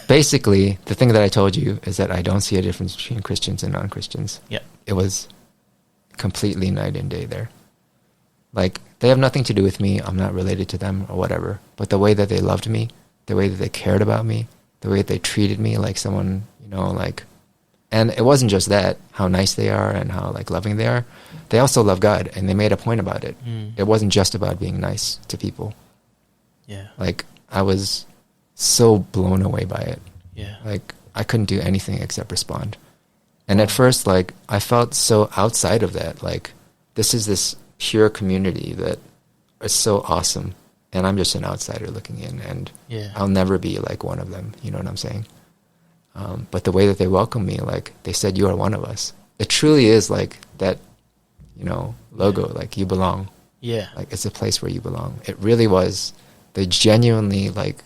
basically, the thing that I told you is that I don't see a difference between Christians and non-Christians. Yeah. It was completely night and day there. Like, they have nothing to do with me. I'm not related to them or whatever. But the way that they loved me, the way that they cared about me, the way that they treated me like someone, you know, like... And it wasn't just that, how nice they are and how, like, loving they are. They also love God, and they made a point about it. It wasn't just about being nice to people. Yeah. Like, I was so blown away by it. Yeah. Like, I couldn't do anything except respond. And at first, like, I felt so outside of that. Like, this is this pure community that is so awesome. And I'm just an outsider looking in. And I'll never be like one of them. You know what I'm saying? But the way that they welcomed me, like, they said, you are one of us. It truly is like that, you know, logo, like, you belong. Yeah. Like, it's a place where you belong. It really was. They genuinely, like,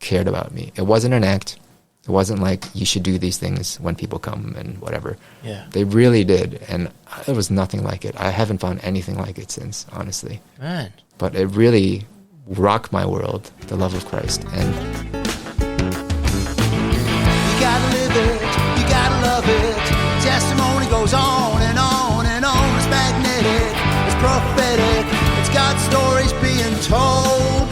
cared about me. It wasn't an act. It wasn't like, you should do these things when people come and whatever. Yeah. They really did. And it was nothing like it. I haven't found anything like it since, honestly. Man. But it really rocked my world, the love of Christ. And you gotta live it, you gotta love it. Testimony goes on and on and on. It's magnetic, it's prophetic, it's got stories being told.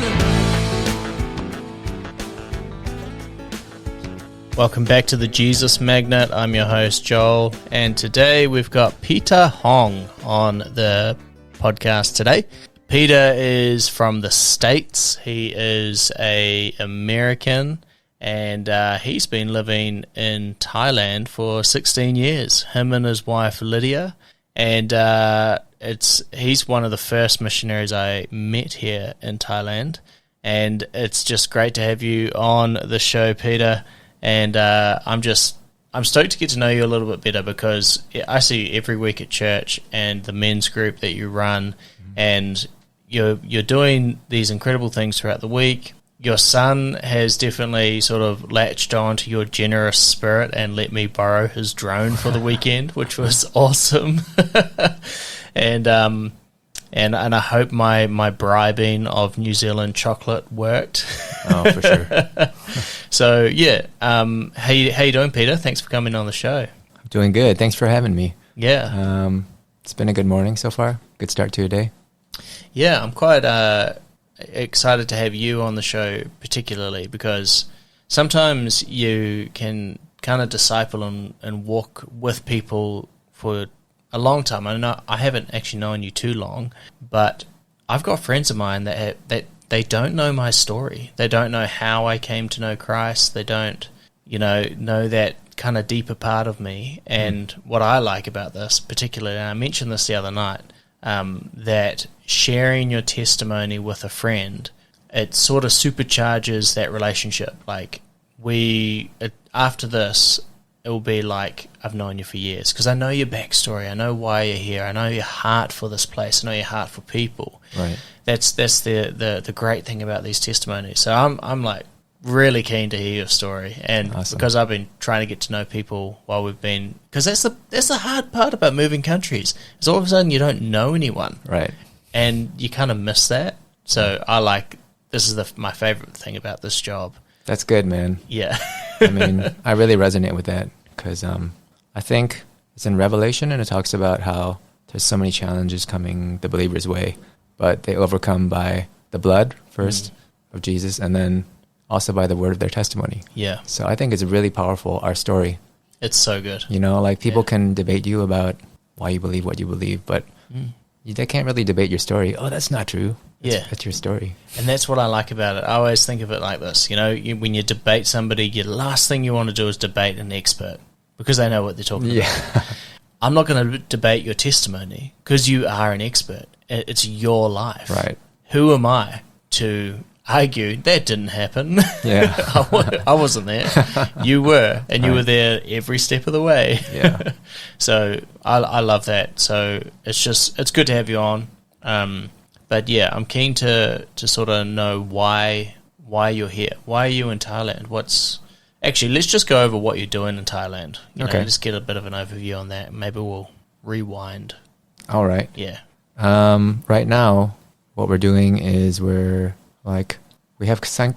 Welcome back to the Jesus Magnet. I'm your host, Joel, and today we've got Pediahong on the podcast today. Peter is from the States. He is an American, and he's been living in Thailand for 16 years, him and his wife, Lydia, and he's one of the first missionaries I met here in Thailand, and it's just great to have you on the show, Peter. And I'm stoked to get to know you a little bit better, because I see you every week at church and the men's group that you run, and you're doing these incredible things throughout the week. Your son has definitely sort of latched on to your generous spirit and let me borrow his drone for the weekend, which was awesome. And I hope my bribing of New Zealand chocolate worked. oh, for sure. So, yeah. How you doing, Peter? Thanks for coming on the show. I'm doing good. Thanks for having me. Yeah. It's been a good morning so far. Good start to your day. Yeah, I'm quite excited to have you on the show, particularly because sometimes you can kind of disciple and walk with people for a long time. I know I haven't actually known you too long, but I've got friends of mine that they don't know my story. They don't know how I came to know Christ. They don't, know that kind of deeper part of me. And what I like about this particularly, and I mentioned this the other night, that sharing your testimony with a friend, it sort of supercharges that relationship. Like after this, it will be like I've known you for years, because I know your backstory. I know why you're here. I know your heart for this place. I know your heart for people. Right. That's the great thing about these testimonies. So I'm like really keen to hear your story, and awesome. Because I've been trying to get to know people while we've been, because that's the hard part about moving countries. Is all of a sudden you don't know anyone, right? And you kind of miss that. So this is my favorite thing about this job. That's good, man. Yeah. I mean, I really resonate with that, because I think it's in Revelation, and it talks about how there's so many challenges coming the believer's way, but they overcome by the blood first of Jesus, and then also by the word of their testimony. Yeah. So I think it's really powerful, our story. It's so good. Like people can debate you about why you believe what you believe, but they can't really debate your story. Oh, that's not true. That's your story. And that's what I like about it. I always think of it like this. When you debate somebody, the last thing you want to do is debate an expert, because they know what they're talking about. I'm not going to debate your testimony, because you are an expert. It's your life. Right. Who am I to argue that didn't happen? Yeah. I wasn't there. You were, and you were there every step of the way. Yeah. So I love that. So it's good to have you on. But yeah, I'm keen to sort of know why you're here. Why are you in Thailand? Actually, let's just go over what you're doing in Thailand. Okay. Just get a bit of an overview on that. Maybe we'll rewind. All right. Yeah. Right now, what we're doing is we have kind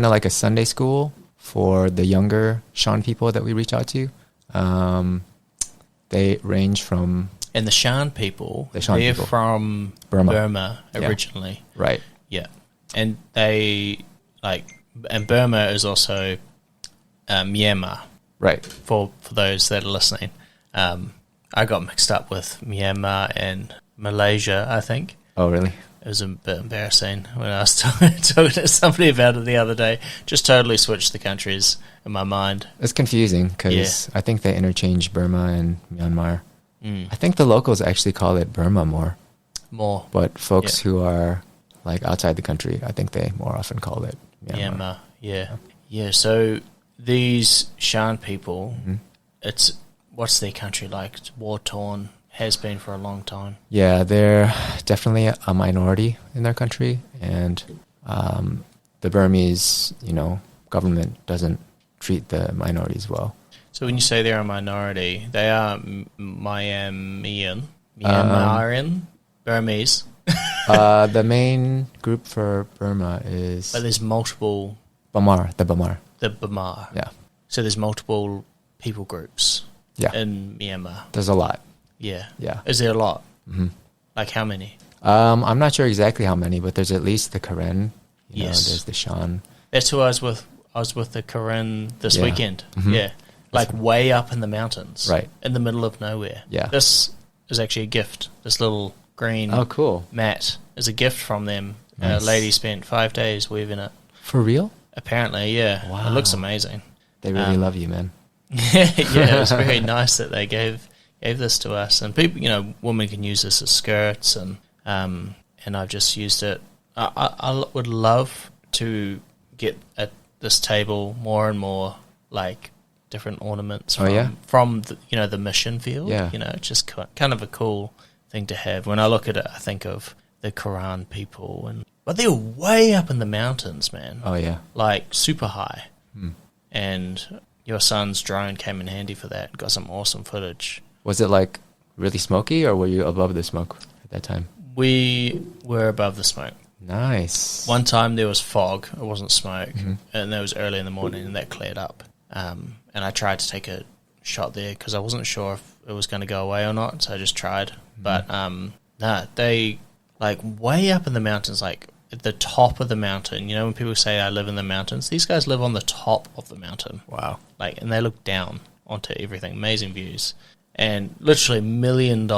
of like a Sunday school for the younger Shan people that we reach out to, they range from... And the Shan people, they're people. from Burma originally. Yeah. Right. Yeah. And and Burma is also Myanmar. Right. For those that are listening. I got mixed up with Myanmar and Malaysia, I think. Oh, really? It was a bit embarrassing when I was talking to somebody about it the other day. Just totally switched the countries in my mind. It's confusing because I think they interchange Burma and Myanmar. I think the locals actually call it Burma more. But folks who are like outside the country, I think they more often call it Myanmar. Yeah. So these Shan people, what's their country like? It's war-torn, has been for a long time. Yeah, they're definitely a minority in their country, and the Burmese, government doesn't treat the minorities well. So when you say they're a minority, they are Myanmarian, Burmese. The main group for Burma is... But there's multiple... Bamar. The Bamar. Yeah. So there's multiple people groups in Myanmar. There's a lot. Yeah. Yeah. Is there a lot? Mm-hmm. Like how many? I'm not sure exactly how many, but there's at least the Karen. Yes. There's the Shan. That's who I was with. I was with the Karen this weekend. Mm-hmm. Yeah. Like way up in the mountains. Right. In the middle of nowhere. Yeah. This is actually a gift. This little green mat is a gift from them. Nice. A lady spent 5 days weaving it. For real? Apparently, yeah. Wow. It looks amazing. They really love you, man. Yeah, it was very nice that they gave this to us. And people, women can use this as skirts, and I've just used it. I would love to get at this table more and more like different ornaments from the mission field. Yeah. It's just kind of a cool thing to have. When I look at it, I think of the Quran people, but they're way up in the mountains, man. Oh yeah, like super high. And your son's drone came in handy for that. Got some awesome footage. Was it like really smoky, or were you above the smoke at that time? We were above the smoke. Nice. One time there was fog. It wasn't smoke, and that was early in the morning, and that cleared up. And I tried to take a shot there because I wasn't sure if it was going to go away or not, so I just tried. But they like way up in the mountains, like at the top of the mountain. When people say I live in the mountains, these guys live on the top of the mountain. Wow. And they look down onto everything. Amazing views. And literally $1 million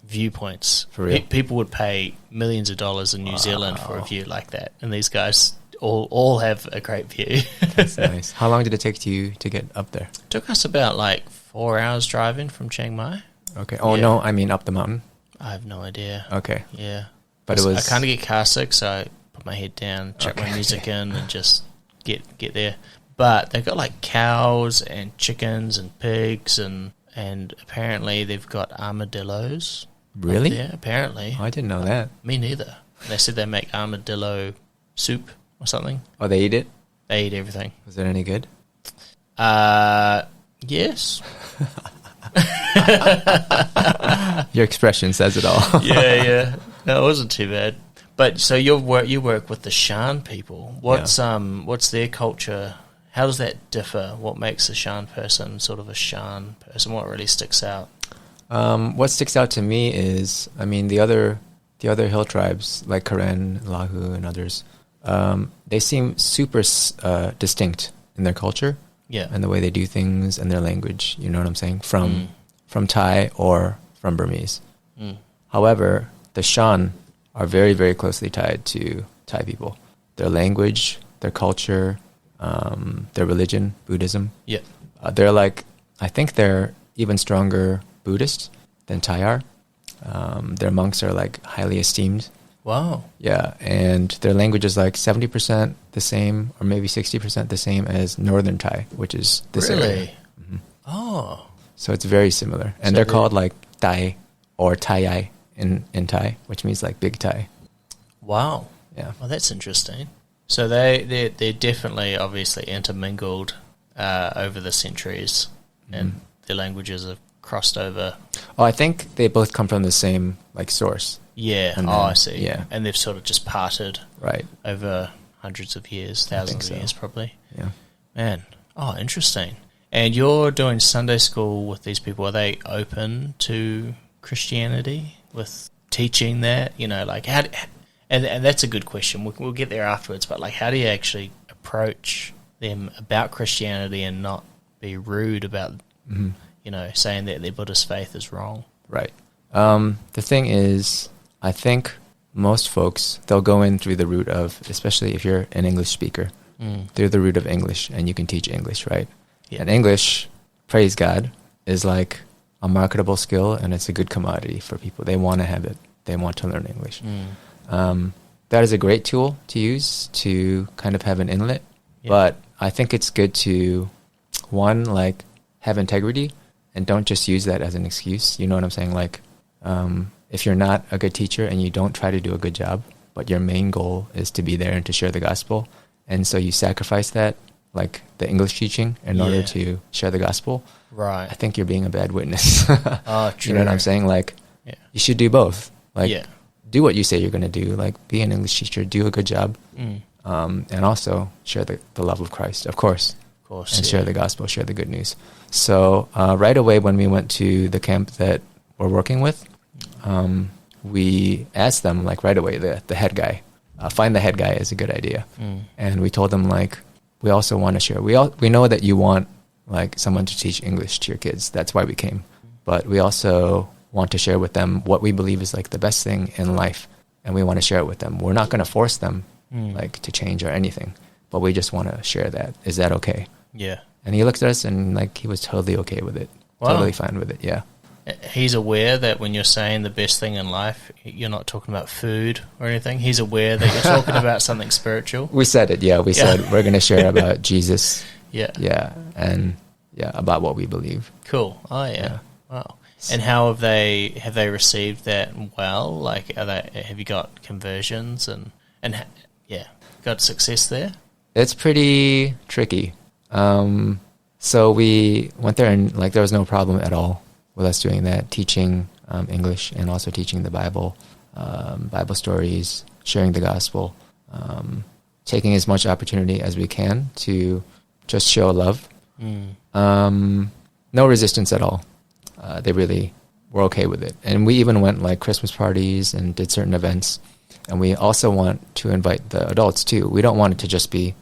viewpoints. For real? People would pay millions of dollars in New Zealand for a view like that. And these guys all have a great view. That's nice. How long did it take you to get up there? It took us about 4 hours driving from Chiang Mai. Okay. Oh, no, I mean up the mountain? I have no idea. Okay. Yeah. But I kind of get car sick, so I put my head down, chuck my music in, and just get there. But they've got cows and chickens and pigs, and apparently they've got armadillos. Really? Yeah, apparently. Oh, I didn't know that. Me neither. They said they make armadillo soup or something. Oh, they eat it? They eat everything. Was it any good? Yes. Your expression says it all. Yeah. No, it wasn't too bad. But so you work with the Shan people. What's their culture? How does that differ? What makes a Shan person sort of a Shan person? What really sticks out? What sticks out to me is, the other hill tribes like Karen, Lahu, and others, they seem super distinct in their culture, and the way they do things and their language. You know what I'm saying? From Thai or from Burmese. However, the Shan are very, very closely tied to Thai people. Their language, their culture, their religion, Buddhism. Yeah, I think they're even stronger Buddhists than Thai are. Their monks are highly esteemed. Wow. Yeah, and their language is 70% the same, or maybe 60% the same as Northern Thai, which is this area. Really? Mm-hmm. Oh. So it's very similar, and they're called Thai or Thai in Thai, which means big Thai. Wow. Yeah. Well, that's interesting. So they're definitely obviously intermingled over the centuries, and their languages have crossed over. Oh, I think they both come from the same source. Yeah. And I see. Yeah. And they've sort of just parted right over hundreds of years, thousands of years probably. Yeah. Man, oh, interesting. And you're doing Sunday school with these people. Are they open to Christianity with teaching that? You know, like how? And that's a good question. We'll get there afterwards. But like, how do you actually approach them about Christianity and not be rude about, you know, saying that their Buddhist faith is wrong? Right. The thing is, I think most folks, they'll go in through the route of, especially if you're an English speaker, through the route of English, and you can teach English, right? Yeah. And English, praise God, is like a marketable skill, and it's a good commodity for people. They want to have it. They want to learn English. That is a great tool to use to kind of have an inlet. Yeah. But I think it's good to, one, like, have integrity, and don't just use that as an excuse. You know what I'm saying? Like, if you're not a good teacher and you don't try to do a good job, but your main goal is to be there and to share the gospel, and so you sacrifice that, like the English teaching, in order to share the gospel, right? I think you're being a bad witness. Oh, true. You know what I'm saying? Like, you should do both. Like, do what you say you're going to do. Like, be an English teacher, do a good job, and also share the love of Christ, of course, and share the gospel, share the good news. So right away when we went to the camp that we're working with, we asked them, like, right away, the head guy, find the head guy is a good idea. And we told them, like, we also want to share. We know that you want, like, someone to teach English to your kids. That's why we came. But we also want to share with them what we believe is, like, the best thing in life, and we want to share it with them. We're not going to force them, like, to change or anything, but we just want to share that. Is that okay? Yeah. And he looked at us, and, like, he was totally okay with it. Wow. Totally fine with it, yeah. He's aware that when you're saying the best thing in life, you're not talking about food or anything. He's aware that you're talking about something spiritual. We said it, yeah. We said we're going to share about Jesus. Yeah. Yeah, and, about what we believe. Cool. Oh, yeah. Wow. And how have they received that well? Like, have you got conversions and got success there? It's pretty tricky. So we went there, and, like, there was no problem at all with us doing that, teaching English and also teaching the Bible, Bible stories, sharing the gospel, taking as much opportunity as we can to just show love. No resistance at all. They really were okay with it. And we even went, like, Christmas parties and did certain events. And we also want to invite the adults too. We don't want it to just be,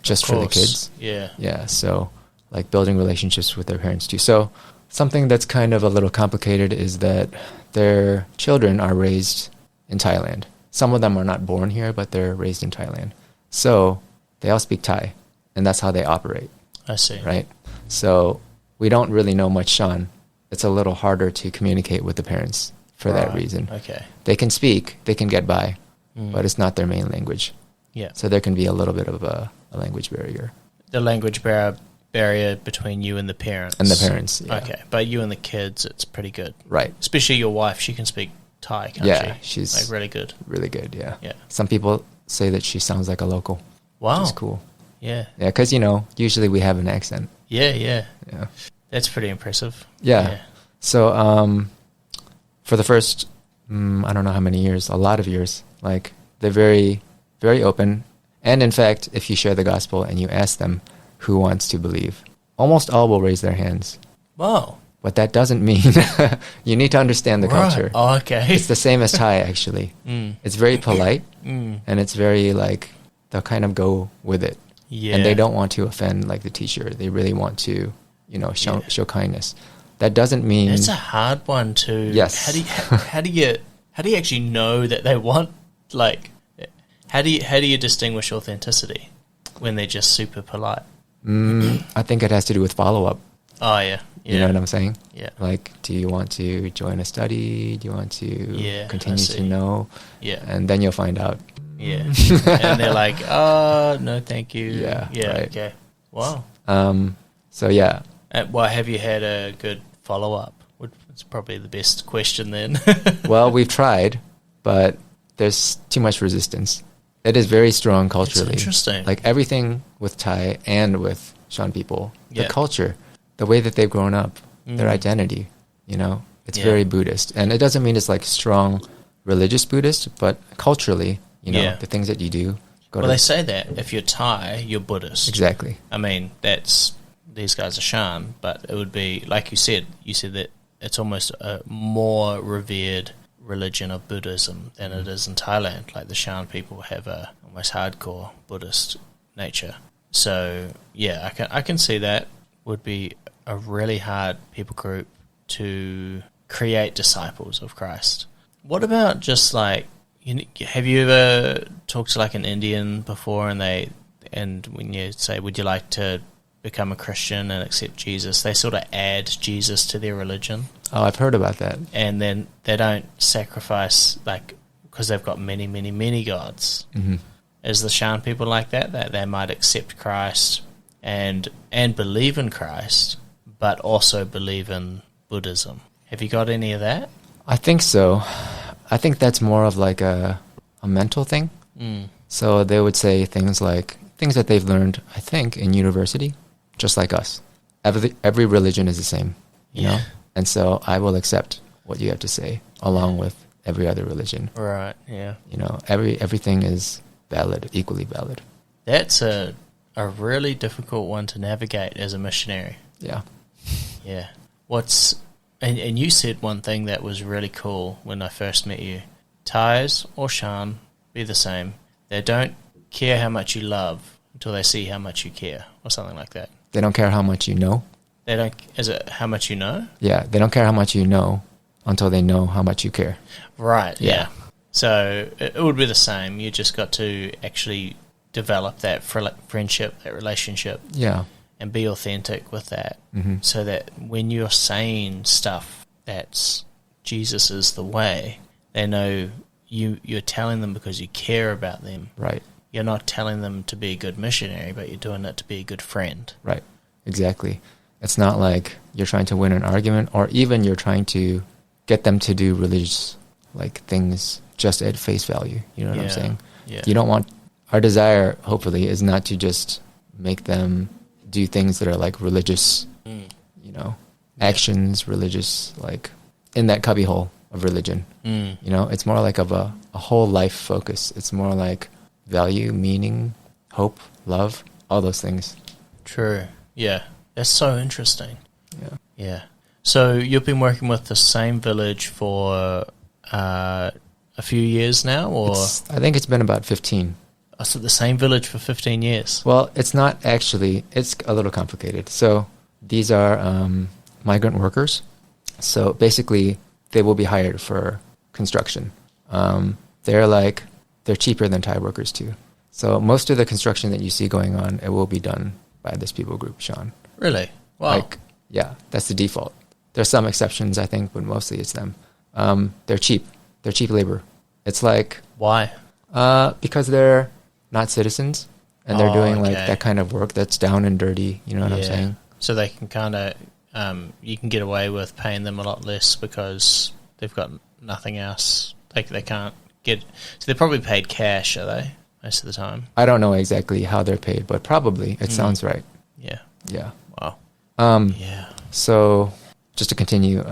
just for the kids. Yeah. Yeah. So, like, building relationships with their parents too. So something that's kind of a little complicated is that their children are raised in Thailand. Some of them are not born here, but they're raised in Thailand. So they all speak Thai, and that's how they operate. I see. Right? So we don't really know much Shan. It's a little harder to communicate with the parents for that reason. Okay. They can speak, they can get by, but it's not their main language. Yeah. So there can be a little bit of a language barrier. The language barrier between you and the parents. And the parents, yeah. Okay. But you and the kids, it's pretty good. Right. Especially your wife, she can speak Thai, can't she? Yeah, she's like really good. Really good, yeah. Yeah. Some people say that she sounds like a local. Wow. Which is cool. Yeah. Yeah, because, usually we have an accent. Yeah. Yeah. That's pretty impressive. Yeah. So, for the first, I don't know how many years, a lot of years, like, they're very, very open. And in fact, if you share the gospel and you ask them who wants to believe, almost all will raise their hands. Wow. But that doesn't mean you need to understand the culture. Oh, okay. It's the same as Thai, actually. It's very polite, and it's very, like, they'll kind of go with it. Yeah. And they don't want to offend, like, the teacher. They really want to, show kindness. That doesn't mean... It's a hard one to... Yes. How do you actually know that they want, like... How do you distinguish authenticity when they're just super polite? I think it has to do with follow-up. Oh, yeah. You know what I'm saying? Yeah. Like, do you want to join a study? Do you want to continue to know? Yeah. And then you'll find out. Yeah. And they're like, oh, no, thank you. Yeah. Right. Okay. Wow. So, yeah. Well, have you had a good follow-up? It's probably the best question then. Well, we've tried, but there's too much resistance. It is very strong culturally. It's interesting. Like, everything with Thai and with Shan people, the culture, the way that they've grown up, their identity, it's very Buddhist. And it doesn't mean it's, like, strong religious Buddhist, but culturally, the things that you do, go Well, to... they say that if you're Thai, you're Buddhist. Exactly. I mean, these guys are Shan, but it would be, like you said that it's almost a more revered religion of Buddhism than it is in Thailand. Like the Shan people have a almost hardcore Buddhist nature. So, yeah, I can see that would be a really hard people group to create disciples of Christ. What about just like, have you ever talked to like an Indian before, and when you say, would you like to become a Christian and accept Jesus, they sort of add Jesus to their religion. Oh, I've heard about that. And then they don't sacrifice, like, because they've got many, many, many gods. Mm-hmm. Is the Shan people like that they might accept Christ and believe in Christ, but also believe in Buddhism? Have you got any of that? I think so. I think that's more of like a mental thing. So they would say things like, things that they've learned, I think, in university, just like us. Every religion is the same, you know? And so I will accept what you have to say, along with every other religion. Right, yeah. You know, everything is valid, equally valid. That's a really difficult one to navigate as a missionary. Yeah. Yeah. And you said one thing that was really cool when I first met you. Thais or Shan, be the same. They don't care how much you love until they see how much you care, or something like that. They don't care how much you know. Is it how much you know? Yeah, they don't care how much you know until they know how much you care. Right, yeah. So it would be the same. You just got to actually develop that friendship, that relationship. Yeah. And be authentic with that, so that when you're saying stuff that's Jesus is the way, they know you're telling them because you care about them. Right. You're not telling them to be a good missionary, but you're doing it to be a good friend. Right. Exactly. It's not like you're trying to win an argument, or even you're trying to get them to do religious like things just at face value. You know what I'm saying? Yeah. You don't want, our desire, hopefully, is not to just make them do things that are like religious, you know, actions, religious, like in that cubbyhole of religion. You know, it's more like of a whole life focus. It's more like value, meaning, hope, love, all those things. True. Yeah. That's so interesting. Yeah. Yeah. So you've been working with the same village for a few years now, or? I think it's been about 15. I said the same village for 15 years. Well, it's not actually, it's a little complicated. So these are migrant workers. So basically, they will be hired for construction. They're cheaper than Thai workers too. So most of the construction that you see going on, it will be done by this people group, Shan. Really? Wow. Yeah, that's the default. There's some exceptions, I think, but mostly it's them. They're cheap. They're cheap labor. It's like... Why? Because they're not citizens, and they're doing like okay. that kind of work that's down and dirty. You know what I'm saying? So they can kind of, you can get away with paying them a lot less because they've got nothing else. They can't get. So they're probably paid cash, are they? Most of the time. I don't know exactly how they're paid, but probably it sounds right. Yeah. Yeah. Wow. Yeah. So just to continue,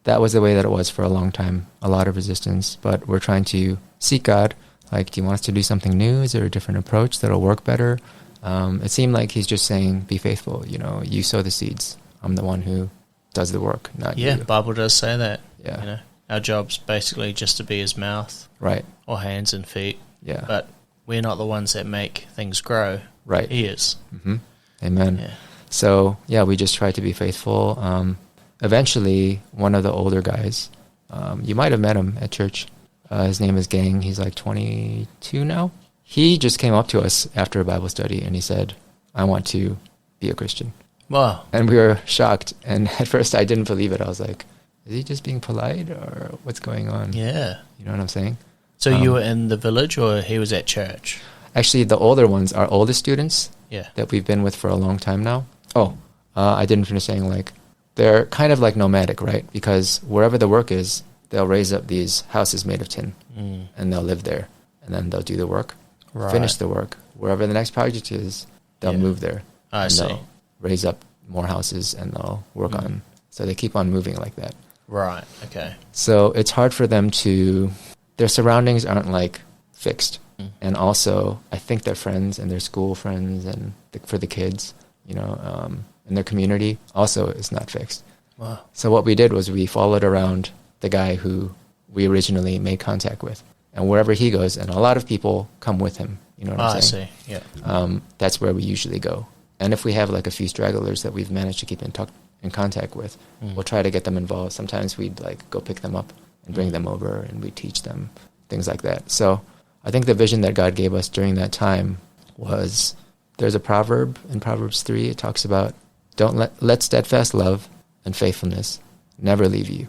that was the way that it was for a long time. A lot of resistance, but we're trying to seek God. Like, do you want us to do something new? Is there a different approach that'll work better? It seemed like he's just saying, be faithful. You know, you sow the seeds. I'm the one who does the work, not you. Yeah, Bible does say that. Yeah. You know, our job's basically just to be his mouth. Right. Or hands and feet. Yeah. But we're not the ones that make things grow. Right. He is. Mm-hmm. Amen. Yeah. So, yeah, we just try to be faithful. Eventually, one of the older guys, you might have met him at church. His name is Gang. He's like 22 now. He just came up to us after a Bible study, and he said, I want to be a Christian. Wow. And we were shocked. And at first, I didn't believe it. I was like, is he just being polite, or what's going on? Yeah. You know what I'm saying? So you were in the village, or he was at church? Actually, the older ones are oldest students that we've been with for a long time now. Oh, I didn't finish saying, like, they're kind of like nomadic, right? Because wherever the work is, they'll raise up these houses made of tin, and they'll live there, and then they'll do the work, finish the work. Wherever the next project is, they'll move there. I see. They'll raise up more houses, and they'll work on. So they keep on moving like that. Right, okay. So it's hard for them to... Their surroundings aren't, like, fixed. And also, I think their friends and their school friends and for the kids, in their community also is not fixed. Wow. So what we did was we followed around the guy who we originally made contact with. And wherever he goes, and a lot of people come with him, you know what I'm saying? I see, yeah. That's where we usually go. And if we have like a few stragglers that we've managed to keep in contact with, we'll try to get them involved. Sometimes we'd like go pick them up and bring them over, and we teach them things like that. So I think the vision that God gave us during that time was, there's a proverb in Proverbs 3. It talks about, don't let steadfast love and faithfulness never leave you.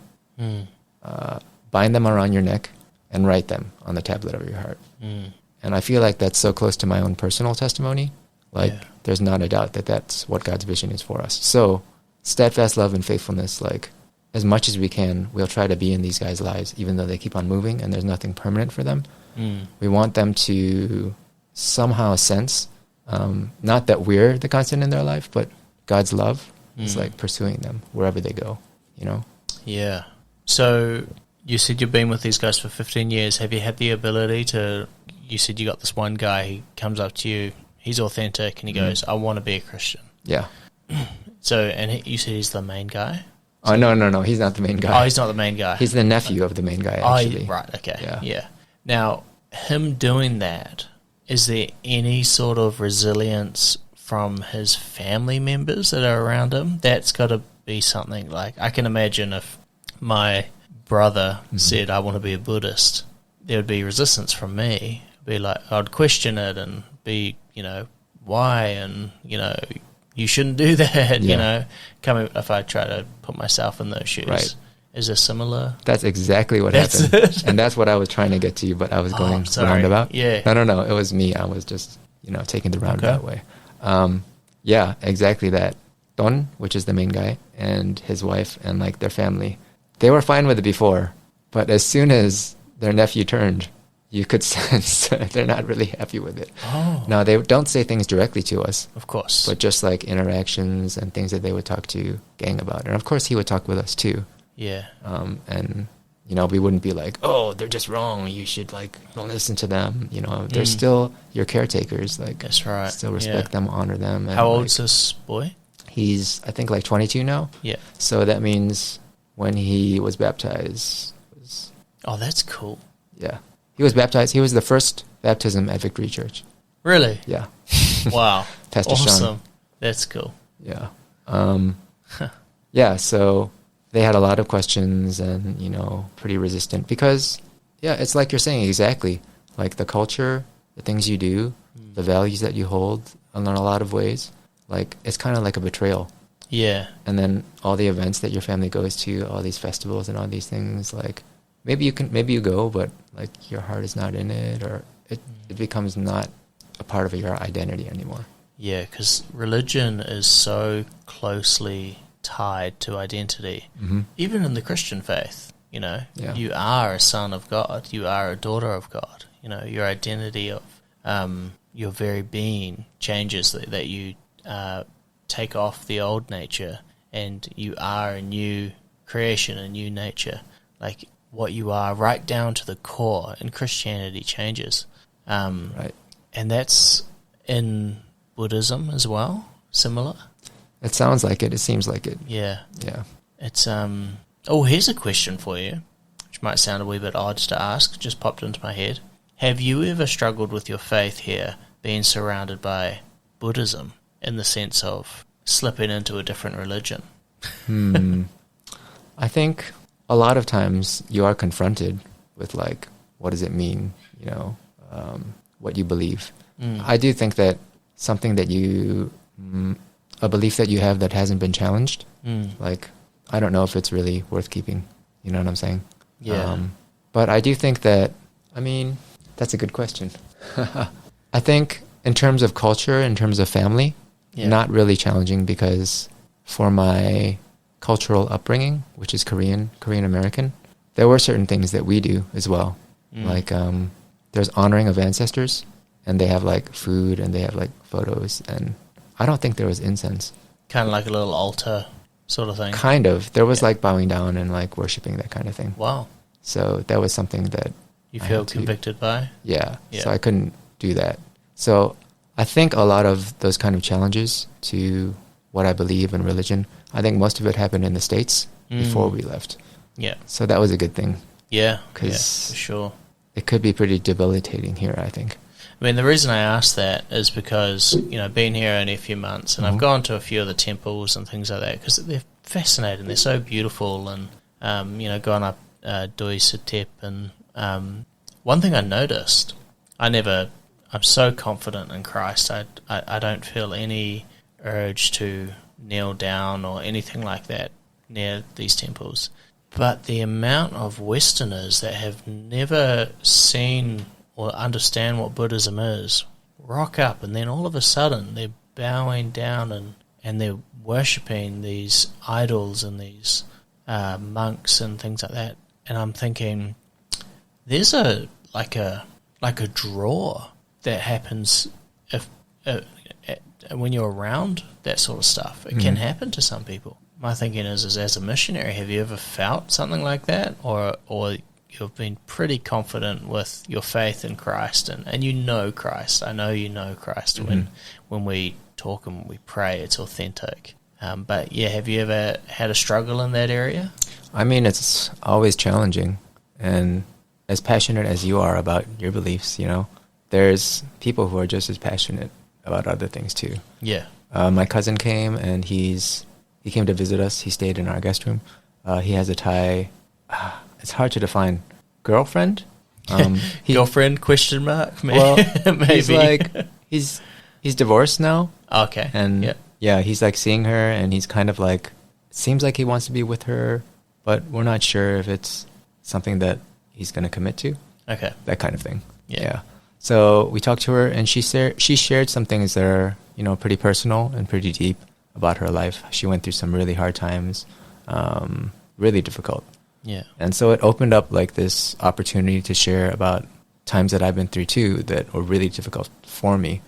Bind them around your neck and write them on the tablet of your heart. And I feel like that's so close to my own personal testimony. Like, there's not a doubt that that's what God's vision is for us. So steadfast love and faithfulness, like, as much as we can, we'll try to be in these guys' lives, even though they keep on moving and there's nothing permanent for them. We want them to somehow sense, not that we're the constant in their life, but God's love is like pursuing them wherever they go, Yeah. So you said you've been with these guys for 15 years. Have you had the ability to, you said you got this one guy, he comes up to you, he's authentic, and he goes, I want to be a Christian. Yeah. So, and you said he's the main guy? Oh, no, he's not the main guy. Oh, he's not the main guy. He's the nephew of the main guy, actually. Oh, right, okay. Yeah. Now, him doing that, is there any sort of resilience from his family members that are around him? That's got to be something like, I can imagine if my brother said, I want to be a Buddhist, there would be resistance from me. It'd be like, I'd question it and be, why? And, you shouldn't do that, coming if I try to put myself in those shoes. Right. Is there similar? That's exactly what happened. And that's what I was trying to get to, but I was going roundabout. Yeah. No, it was me. I was just, taking the roundabout way. Yeah, exactly that. Don, which is the main guy, and his wife and like their family, they were fine with it before, but as soon as their nephew turned, you could sense they're not really happy with it. Oh. Now, they don't say things directly to us. Of course. But just like interactions and things that they would talk to Gang about. And of course, he would talk with us too. Yeah. And, we wouldn't be like, oh, they're just wrong. You should don't listen to them. They're still your caretakers. Like, that's right. Still respect them, honor them. And how old's this boy? He's, I think, 22 now. Yeah. So that means when he was baptized. Oh, that's cool. Yeah. He was baptized. He was the first baptism at Victory Church. Really? Yeah. Wow. Pastor awesome. Shan. That's cool. Yeah. Yeah, so they had a lot of questions and, pretty resistant because, yeah, it's like you're saying exactly. Like the culture, the things you do, the values that you hold in a lot of ways, like it's kind of like a betrayal. Yeah. And then all the events that your family goes to, all these festivals and all these things, like maybe you go, but like your heart is not in it, or it becomes not a part of your identity anymore. Yeah, because religion is so closely tied to identity. Even in the Christian faith, you are a son of God, you are a daughter of God. Your identity of your very being changes, that you take off the old nature and you are a new creation, a new nature. Like what you are right down to the core in Christianity changes. Right. And that's in Buddhism as well, similar? It sounds like it. It seems like it. Yeah. Yeah. It's, here's a question for you, which might sound a wee bit odd to ask, just popped into my head. Have you ever struggled with your faith here, being surrounded by Buddhism, in the sense of slipping into a different religion? I think a lot of times you are confronted with like, what does it mean, what you believe. I do think that something that a belief that you have that hasn't been challenged, like, I don't know if it's really worth keeping. You know what I'm saying? Yeah. But I do think that, that's a good question. I think in terms of culture, in terms of family, not really challenging, because for my cultural upbringing, which is Korean American, there were certain things that we do as well. Like, there's honoring of ancestors, and they have like food and they have like photos, and I don't think there was incense. Kind of like a little altar sort of thing. Kind of. There was like bowing down and like worshiping, that kind of thing. Wow. So that was something that You I feel had to- convicted by? Yeah. Yeah. So I couldn't do that. So I think a lot of those kind of challenges to what I believe in religion, I think most of it happened in the States before we left. Yeah. So that was a good thing. Yeah. 'Cause- for sure. It could be pretty debilitating here, I think. I mean, the reason I asked that is because, being here only a few months, and I've gone to a few of the temples and things like that, because they're fascinating. They're so beautiful, and, going up Doi Sutep, and one thing I noticed, I'm so confident in Christ, I don't feel any urge to kneel down or anything like that near these temples. But the amount of Westerners that have never seen or understand what Buddhism is rock up, and then all of a sudden they're bowing down and they're worshipping these idols and these monks and things like that. And I'm thinking, there's a draw that happens if when you're around that sort of stuff. It can happen to some people. My thinking is as a missionary, have you ever felt something like that, or you've been pretty confident with your faith in Christ, and you know Christ? I know you know Christ when we talk and we pray, it's authentic. But yeah, have you ever had a struggle in that area? I mean, it's always challenging, and as passionate as you are about your beliefs, there's people who are just as passionate about other things too. Yeah. My cousin came, and he came to visit us. He stayed in our guest room. He has a Thai, it's hard to define, girlfriend? Girlfriend, question mark? Well, Maybe. he's divorced now. Okay. And yeah, he's like seeing her, and he's kind of like, it seems like he wants to be with her, but we're not sure if it's something that he's going to commit to. Okay. That kind of thing. Yeah. So we talked to her, and she shared some things that are, pretty personal and pretty deep about her life. She went through some really hard times, really difficult. Yeah. And so it opened up like this opportunity to share about times that I've been through too that were really difficult for me.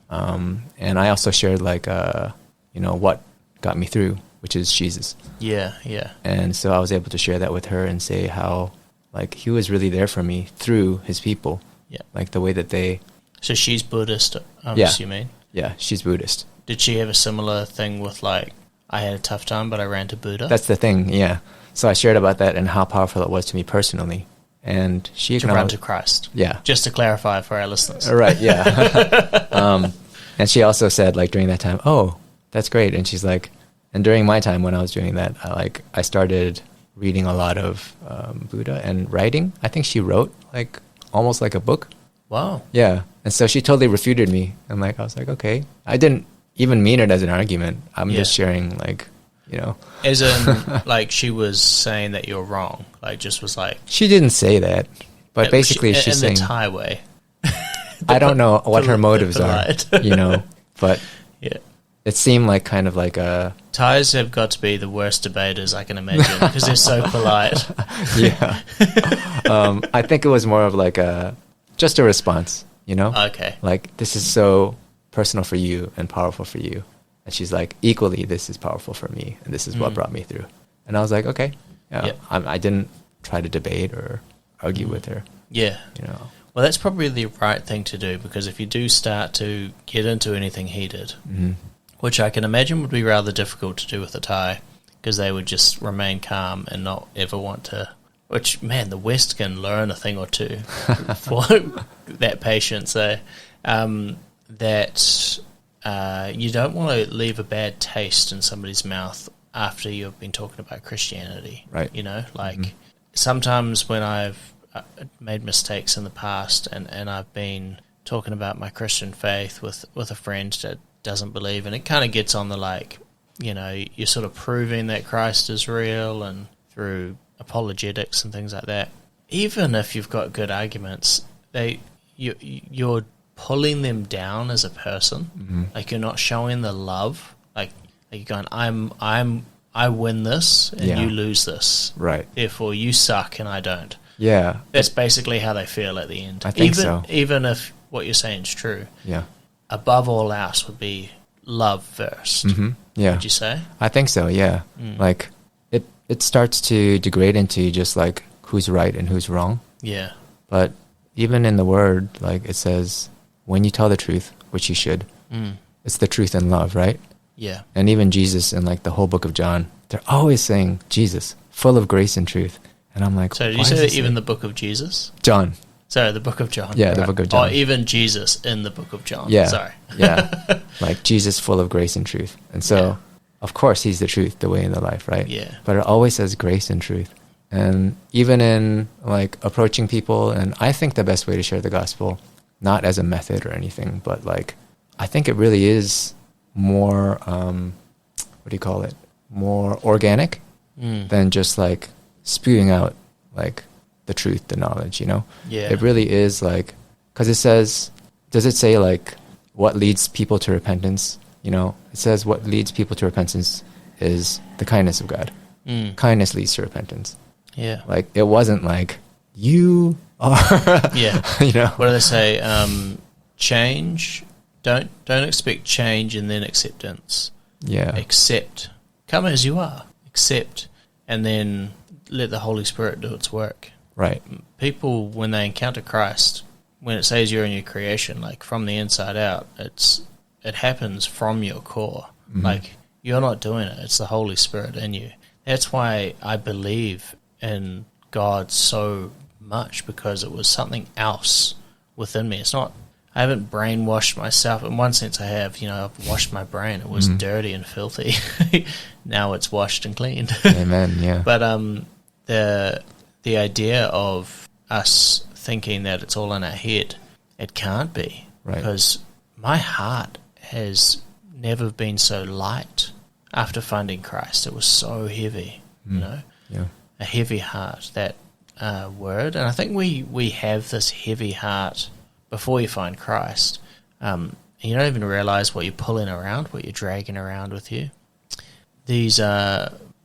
And I also shared like, what got me through, which is Jesus. Yeah, yeah. And so I was able to share that with her and say how like he was really there for me through his people. Yeah. Like the way that they... So she's Buddhist, I'm Yeah. assuming? Yeah, she's Buddhist. Did she have a similar thing with like, I had a tough time, but I ran to Buddha? That's the thing, yeah. So I shared about that and how powerful it was to me personally. And she to run acknowledged... to Christ. Yeah. Just to clarify for our listeners. Right, yeah. And she also said, like, during that time, oh, that's great. And she's like... And during my time when I was doing that, I started reading a lot of Buddha and writing. I think she wrote, like, almost like a book. Wow. Yeah. And so she totally refuted me. And, I was like, okay. I didn't even mean it as an argument. I'm just sharing, like... As in, like, she was saying that you're wrong. Like, just was like... She didn't say that. But basically she's saying... In the Thai way. I don't know what her motives polite. are, but Yeah. it seemed like kind of like a... Thais have got to be the worst debaters I can imagine because they're so polite. Yeah. I think it was more of like just a response, Okay. Like, this is so personal for you and powerful for you. And she's like, equally, this is powerful for me, and this is what brought me through. And I was like, okay. Yeah. Yep. I didn't try to debate or argue with her. Yeah. Well, that's probably the right thing to do, because if you do start to get into anything heated, which I can imagine would be rather difficult to do with a Thai, because they would just remain calm and not ever want to... Which, man, the West can learn a thing or two for that patience. That you don't want to leave a bad taste in somebody's mouth after you've been talking about Christianity. Right. Sometimes when I've made mistakes in the past and I've been talking about my Christian faith with a friend that doesn't believe, and it kind of gets on the you're sort of proving that Christ is real and through apologetics and things like that. Even if you've got good arguments, you're pulling them down as a person. Like, you're not showing the love. Like you're going, I win this and you lose this. Right. Therefore, you suck and I don't. Yeah. That's basically how they feel at the end. I think so. Even if what you're saying is true. Yeah. Above all else would be love first. Yeah. Would you say? I think so, yeah. Like, it starts to degrade into just, like, who's right and who's wrong. Yeah. But even in the Word, like it says, when you tell the truth, which you should, it's the truth in love, right? Yeah. And even Jesus in like the whole book of John, they're always saying Jesus, full of grace and truth. And I'm like, So did why you does say it even the book of Jesus? John? Sorry, the book of John. Yeah, the book of John. Or even Jesus in the book of John. Yeah. Sorry. Yeah. Like Jesus full of grace and truth. And so, of course, he's the truth, the way, and the life, right? Yeah. But it always says grace and truth. And even in like approaching people, and I think the best way to share the gospel, not as a method or anything, but like, I think it really is more, what do you call it? More organic than just like spewing out like the truth, the knowledge, you know? Yeah. It really is like, because it says, does it say like what leads people to repentance? You know, it says what leads people to repentance is the kindness of God. Kindness leads to repentance. Yeah. Like, it wasn't like, you are, Yeah. you know? What do they say? Change. Don't expect change and then acceptance. Yeah. Accept. Come as you are. Accept. And then let the Holy Spirit do its work. Right. People, when they encounter Christ, when it says you're a new creation, like from the inside out, it happens from your core. Like, you're not doing it. It's the Holy Spirit in you. That's why I believe in God so much, because it was something else within me. It's not, I haven't brainwashed myself. In one sense I have, you know, I've washed my brain. It was dirty and filthy. Now it's washed and cleaned. Amen. Yeah. But the idea of us thinking that it's all in our head, it can't be. Right. Because my heart has never been so light after finding Christ. It was so heavy, you know, Yeah. a heavy heart, that word. And I think we have this heavy heart before you find Christ. And you don't even realize what you're pulling around, what you're dragging around with you. These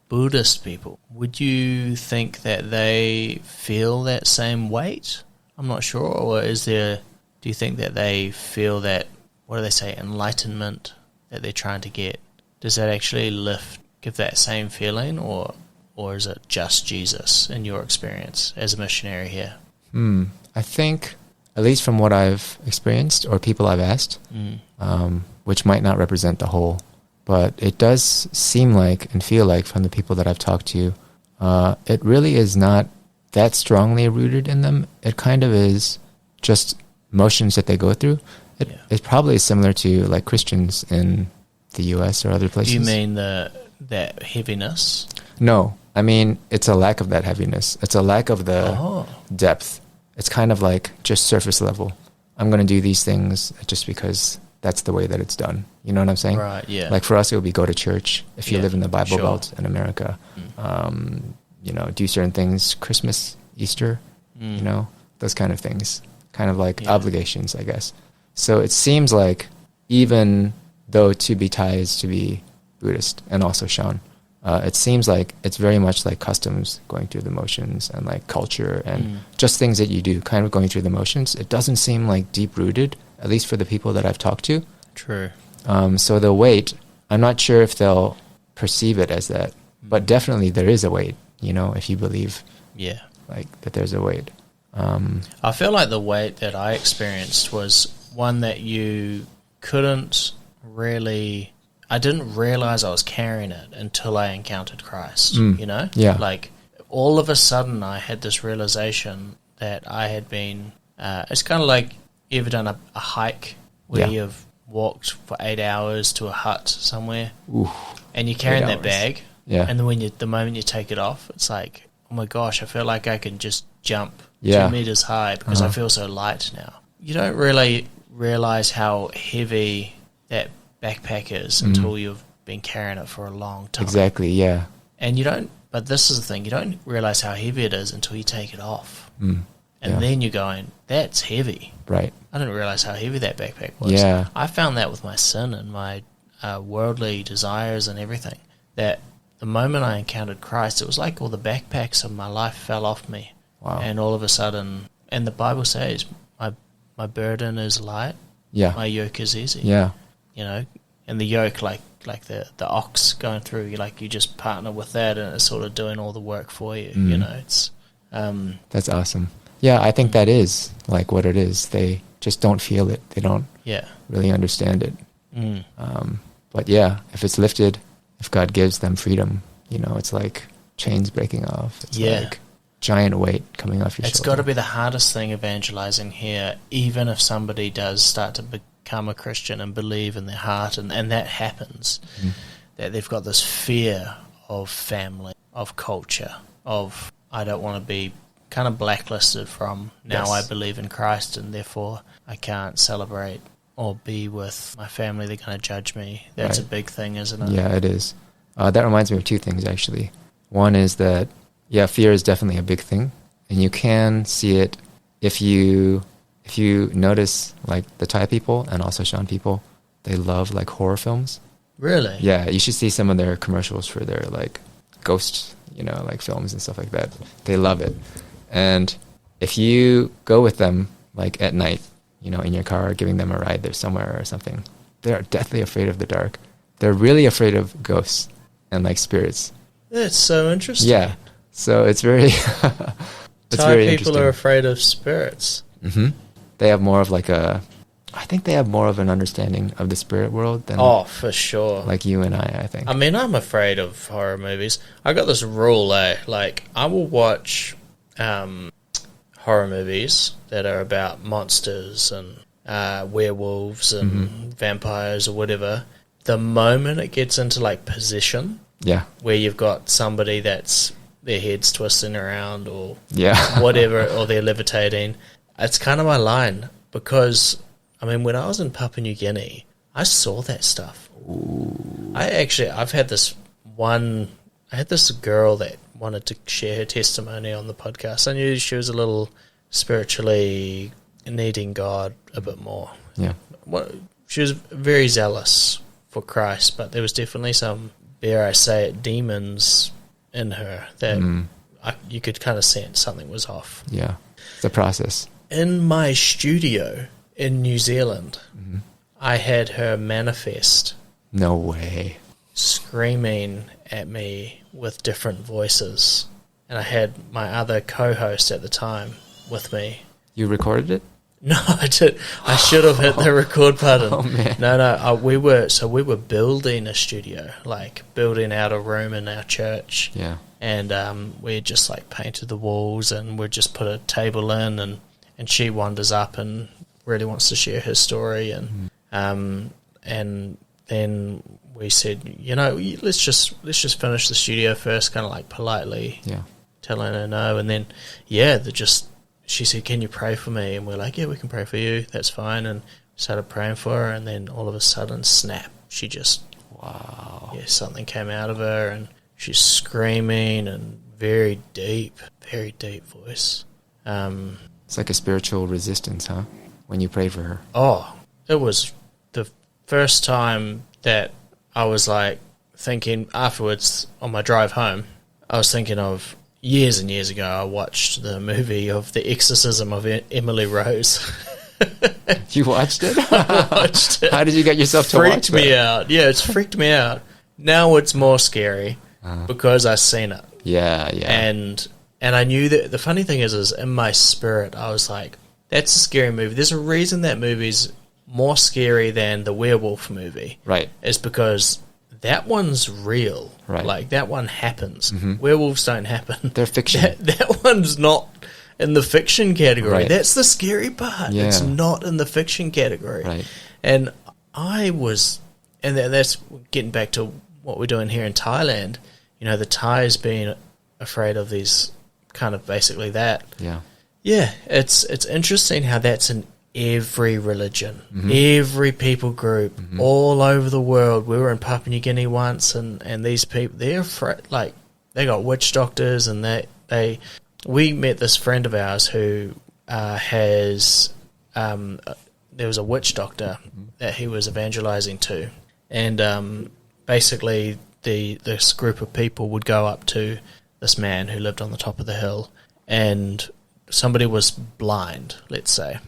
Buddhist people, would you think that they feel that same weight? I'm not sure. Or do you think that they feel that, what do they say, enlightenment that they're trying to get? Does that actually give that same feeling, or is it just Jesus in your experience as a missionary here? I think, at least from what I've experienced or people I've asked, which might not represent the whole, but it does seem like and feel like from the people that I've talked to, it really is not that strongly rooted in them. It kind of is just motions that they go through. It probably is similar to like Christians in the U.S. or other places. Do you mean that heaviness? No, I mean, it's a lack of that heaviness. It's a lack of the depth. It's kind of like just surface level. I'm going to do these things just because that's the way that it's done. You know what I'm saying? Right, yeah. Like for us, it would be go to church. If you live in the Bible sure. Belt in America, you know, do certain things, Christmas, Easter, you know, those kind of things. Kind of like obligations, I guess. So it seems like, even though to be Thai is to be Buddhist and also Shan, it seems like it's very much like customs, going through the motions, and like culture and just things that you do, kind of going through the motions. It doesn't seem like deep rooted, at least for the people that I've talked to. True. So the weight, I'm not sure if they'll perceive it as that, but definitely there is a weight, you know, if you believe like that there's a weight. I feel like the weight that I experienced was one that you couldn't really, I didn't realize I was carrying it until I encountered Christ, you know? Yeah. Like, all of a sudden I had this realization that I had been, it's kind of like, you ever done a hike where you've walked for 8 hours to a hut somewhere, and you're carrying that bag, and then the moment you take it off, it's like, oh my gosh, I feel like I can just jump 2 meters high because I feel so light now. You don't really realize how heavy that backpack is until you've been carrying it for a long time. Exactly, yeah. And you don't, but this is the thing, you don't realize how heavy it is until you take it off. And then you're going, that's heavy. Right. I didn't realize how heavy that backpack was. Yeah. I found that with my sin and my worldly desires and everything, that the moment I encountered Christ, it was like all the backpacks of my life fell off me. Wow. And all of a sudden, and the Bible says, my burden is light, my yoke is easy. Yeah. You know, and the yoke, like the ox going through, you just partner with that, and it's sort of doing all the work for you. You know, it's that's awesome. Yeah, I think that is like what it is. They just don't feel it. They don't Yeah. really understand it. But yeah, if it's lifted, if God gives them freedom, you know, it's like chains breaking off. It's like giant weight coming off your It's shoulder. got to be the hardest thing evangelizing here, even if somebody does start to become a Christian and believe in their heart, and that happens, that they've got this fear of family, of culture, of I don't want to be kind of blacklisted from now I believe in Christ and therefore I can't celebrate or be with my family, they're going to judge me. That's a big thing, isn't it? Yeah, it is. That reminds me of two things, actually. One is that, yeah, fear is definitely a big thing. And you can see it if you notice, like, the Thai people and also Shan people, they love, like, horror films. Really? Yeah, you should see some of their commercials for their, like, ghost, you know, like, films and stuff like that. They love it. And if you go with them, like, at night, you know, in your car, giving them a ride there somewhere or something, they're deathly afraid of the dark. They're really afraid of ghosts and, like, spirits. That's so interesting. Yeah. So it's very... it's Thai very people interesting. are afraid of spirits. They have more of, like, I think they have more of an understanding of the spirit world than... Oh, for sure. like you and I think. I mean, I'm afraid of horror movies. I got this rule, like, I will watch horror movies that are about monsters and werewolves and vampires or whatever. The moment it gets into, like, possession, where you've got somebody that's their head's twisting around or whatever, or they're levitating, it's kind of my line. Because, I mean, when I was in Papua New Guinea, I saw that stuff. I've had this girl that wanted to share her testimony on the podcast. I knew she was a little spiritually needing God a bit more. Yeah. She was very zealous for Christ, but there was definitely some, dare I say it, demons in her that you could kind of sense something was off. Yeah. It's a process. In my studio in New Zealand, I had her manifest. No way. Screaming at me with different voices. And I had my other co-host at the time with me. You recorded it? No, I did. I should have hit the record button. Oh, man. No. We were building a studio, like building out a room in our church. Yeah. And we just like painted the walls and we just put a table in and she wanders up and really wants to share her story and then we said, you know, let's just finish the studio first, kind of like politely telling her no, and then she said, can you pray for me? And we're like, yeah, we can pray for you, that's fine. And started praying for her, and then all of a sudden, snap, she just something came out of her and she's screaming and very deep voice. It's like a spiritual resistance, huh? When you pray for her. Oh, it was the first time that I was like thinking afterwards on my drive home, I was thinking of years and years ago I watched the movie of The Exorcism of Emily Rose. You watched it? I watched it. How did you get yourself to watch Freaked me that? out. Yeah, it's freaked me out. Now it's more scary because I've seen it. Yeah. And I knew that the funny thing is in my spirit I was like, that's a scary movie. There's a reason that movie's more scary than the werewolf movie. Right. It's because that one's real. Right. Like, that one happens. Werewolves don't happen. They're fiction. That one's not in the fiction category. Right. That's the scary part. Yeah. It's not in the fiction category. Right. And that's getting back to what we're doing here in Thailand. You know, the Thais being afraid of these kind of basically that. Yeah. Yeah, it's interesting how that's in every religion, every people group, all over the world. We were in Papua New Guinea once, and these people, they're afraid, like, they got witch doctors, and we met this friend of ours who has, there was a witch doctor that he was evangelizing to, and basically this group of people would go up to this man who lived on the top of the hill, and somebody was blind, let's say,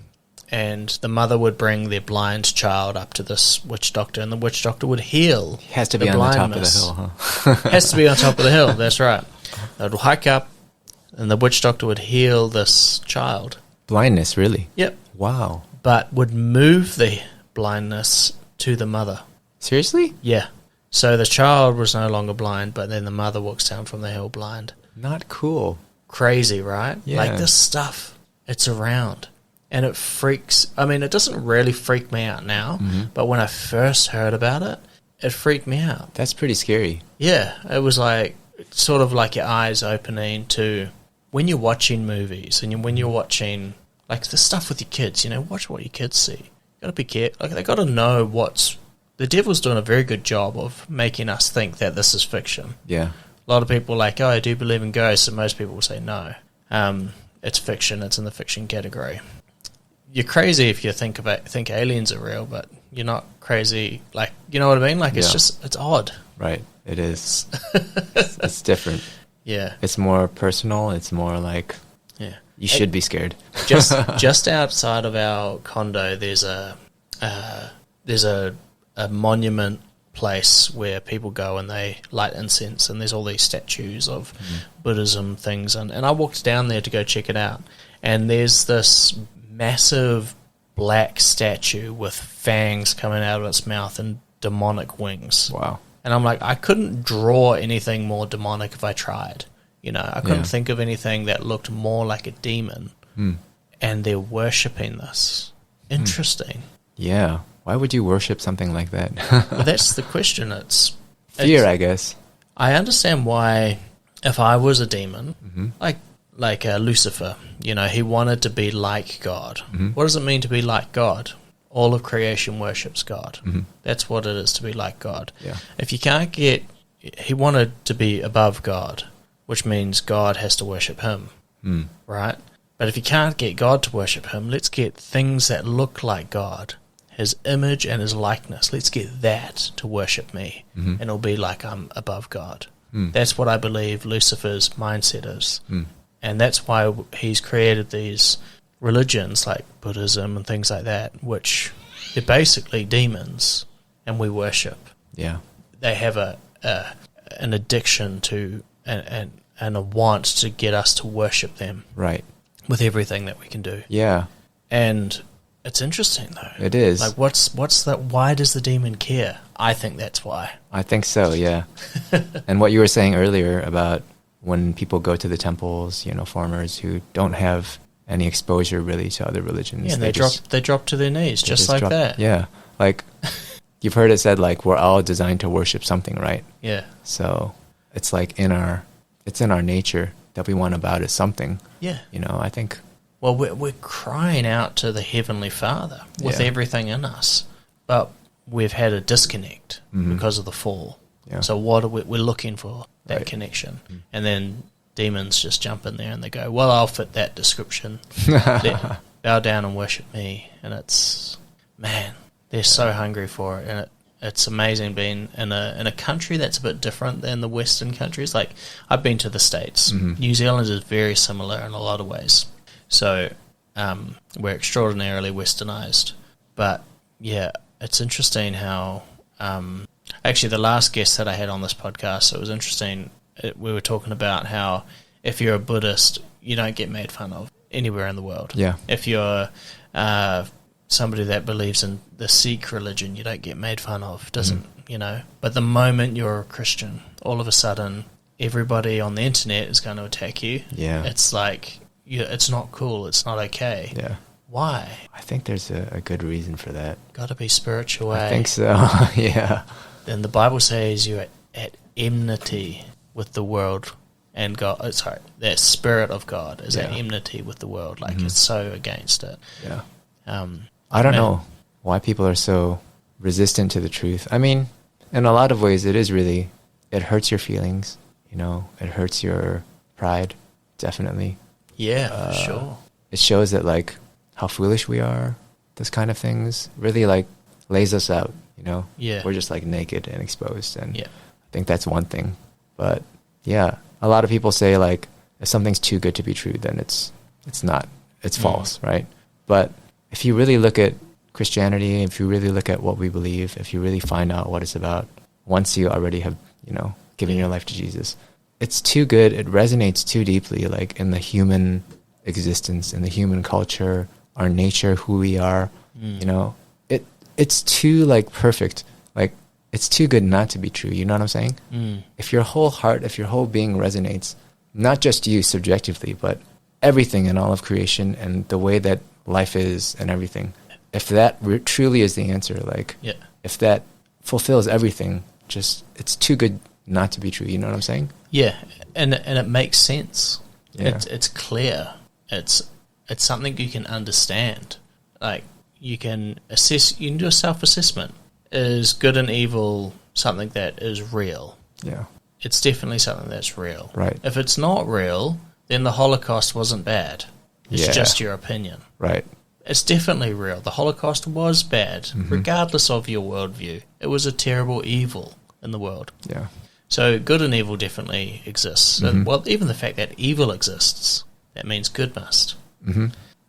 and the mother would bring their blind child up to this witch doctor, and the witch doctor would heal. He has to be on the top of the hill, huh? Has to be on top of the hill, that's right. They'd hike up, and the witch doctor would heal this child. Blindness, really? Yep. Wow. But would move the blindness to the mother. Seriously? Yeah. So the child was no longer blind, but then the mother walks down from the hill blind. Not cool. Crazy, right? Yeah. Like this stuff, it's around. And it freaks, I mean, it doesn't really freak me out now, but when I first heard about it, it freaked me out. That's pretty scary. Yeah, it was like, sort of like your eyes opening to, when you're watching movies and when you're watching, like the stuff with your kids, you know, watch what your kids see. You gotta be careful. Like, they gotta know the devil's doing a very good job of making us think that this is fiction. Yeah. A lot of people are like, oh, I do believe in ghosts, and most people will say no. It's fiction, it's in the fiction category. You're crazy if you think aliens are real, but you're not crazy, like, you know what I mean? Like, it's just, it's odd. Right, it is. It's different. Yeah. It's more personal, it's more like, you should be scared. just outside of our condo, there's a monument place where people go and they light incense, and there's all these statues of Buddhism things, and I walked down there to go check it out, and there's this massive black statue with fangs coming out of its mouth and demonic wings. Wow. And I'm like, I couldn't draw anything more demonic if I tried. You know, I couldn't think of anything that looked more like a demon. And they're worshipping this. Interesting. Yeah. Why would you worship something like that? Well, that's the question. It's fear, I guess. I understand why, if I was a demon, like Lucifer, you know, he wanted to be like God. What does it mean to be like God? All of creation worships God. That's what it is to be like God. Yeah. If you can't he wanted to be above God, which means God has to worship him, right? But if you can't get God to worship him, let's get things that look like God, his image and his likeness. Let's get that to worship me, and it'll be like I'm above God. That's what I believe Lucifer's mindset is. And that's why he's created these religions like Buddhism and things like that, which they're basically demons, and we worship. Yeah. They have an addiction to and a want to get us to worship them. Right. With everything that we can do. Yeah. And it's interesting though. It is. Like what's that? Why does the demon care? I think that's why. I think so, yeah. And what you were saying earlier about when people go to the temples, you know, foreigners who don't have any exposure really to other religions. Yeah, and they drop to their knees just like that. Yeah. Like you've heard it said like we're all designed to worship something, right? Yeah. So it's like it's in our nature that we want to bow to something. Yeah. You know, I think. Well, we're crying out to the Heavenly Father with everything in us, but we've had a disconnect because of the fall. Yeah. So we're looking for that connection, and then demons just jump in there and they go, "Well, I'll fit that description. Bow down and worship me." And it's, man, they're so hungry for it, and it's amazing being in a country that's a bit different than the Western countries. Like I've been to the States. New Zealand is very similar in a lot of ways. So we're extraordinarily westernized. But yeah, it's interesting how actually the last guest that I had on this podcast, it was interesting. We were talking about how if you're a Buddhist, you don't get made fun of anywhere in the world. Yeah. If you're somebody that believes in the Sikh religion, you don't get made fun of. Doesn't you know? But the moment you're a Christian, all of a sudden everybody on the internet is going to attack you. Yeah. It's like it's not cool. It's not okay. Yeah. Why? I think there's a good reason for that. Got to be spiritual. I think so. Yeah. Then the Bible says you're at enmity with the world and God. Oh, sorry, the Spirit of God is at enmity with the world. Like it's so against it. Yeah. I don't know why people are so resistant to the truth. I mean, in a lot of ways, it hurts your feelings. You know, it hurts your pride. Definitely. Yeah, for sure. It shows that like how foolish we are. Those kind of things really like lays us out. You know. Yeah. We're just like naked and exposed, and I think that's one thing. But yeah, a lot of people say like if something's too good to be true, then it's not. It's false, right? But if you really look at Christianity, if you really look at what we believe, if you really find out what it's about, once you already have, you know, given your life to Jesus, it's too good. It resonates too deeply, like in the human existence, in the human culture, our nature, who we are. You know, it's too like perfect. Like it's too good not to be true. You know what I'm saying? If your whole heart, if your whole being resonates, not just you subjectively, but everything in all of creation and the way that life is and everything. If that truly is the answer, like if that fulfills everything, just it's too good not to be true. You know what I'm saying? Yeah, and it makes sense. Yeah. It's clear. It's something you can understand. Like you can assess. You can do a self-assessment. Is good and evil something that is real? Yeah. It's definitely something that's real. Right. If it's not real, then the Holocaust wasn't bad. It's Yeah. just your opinion. Right. It's definitely real. The Holocaust was bad, regardless of your worldview. It was a terrible evil in the world. Yeah. So good and evil definitely exists. And, well, even the fact that evil exists, that means good must.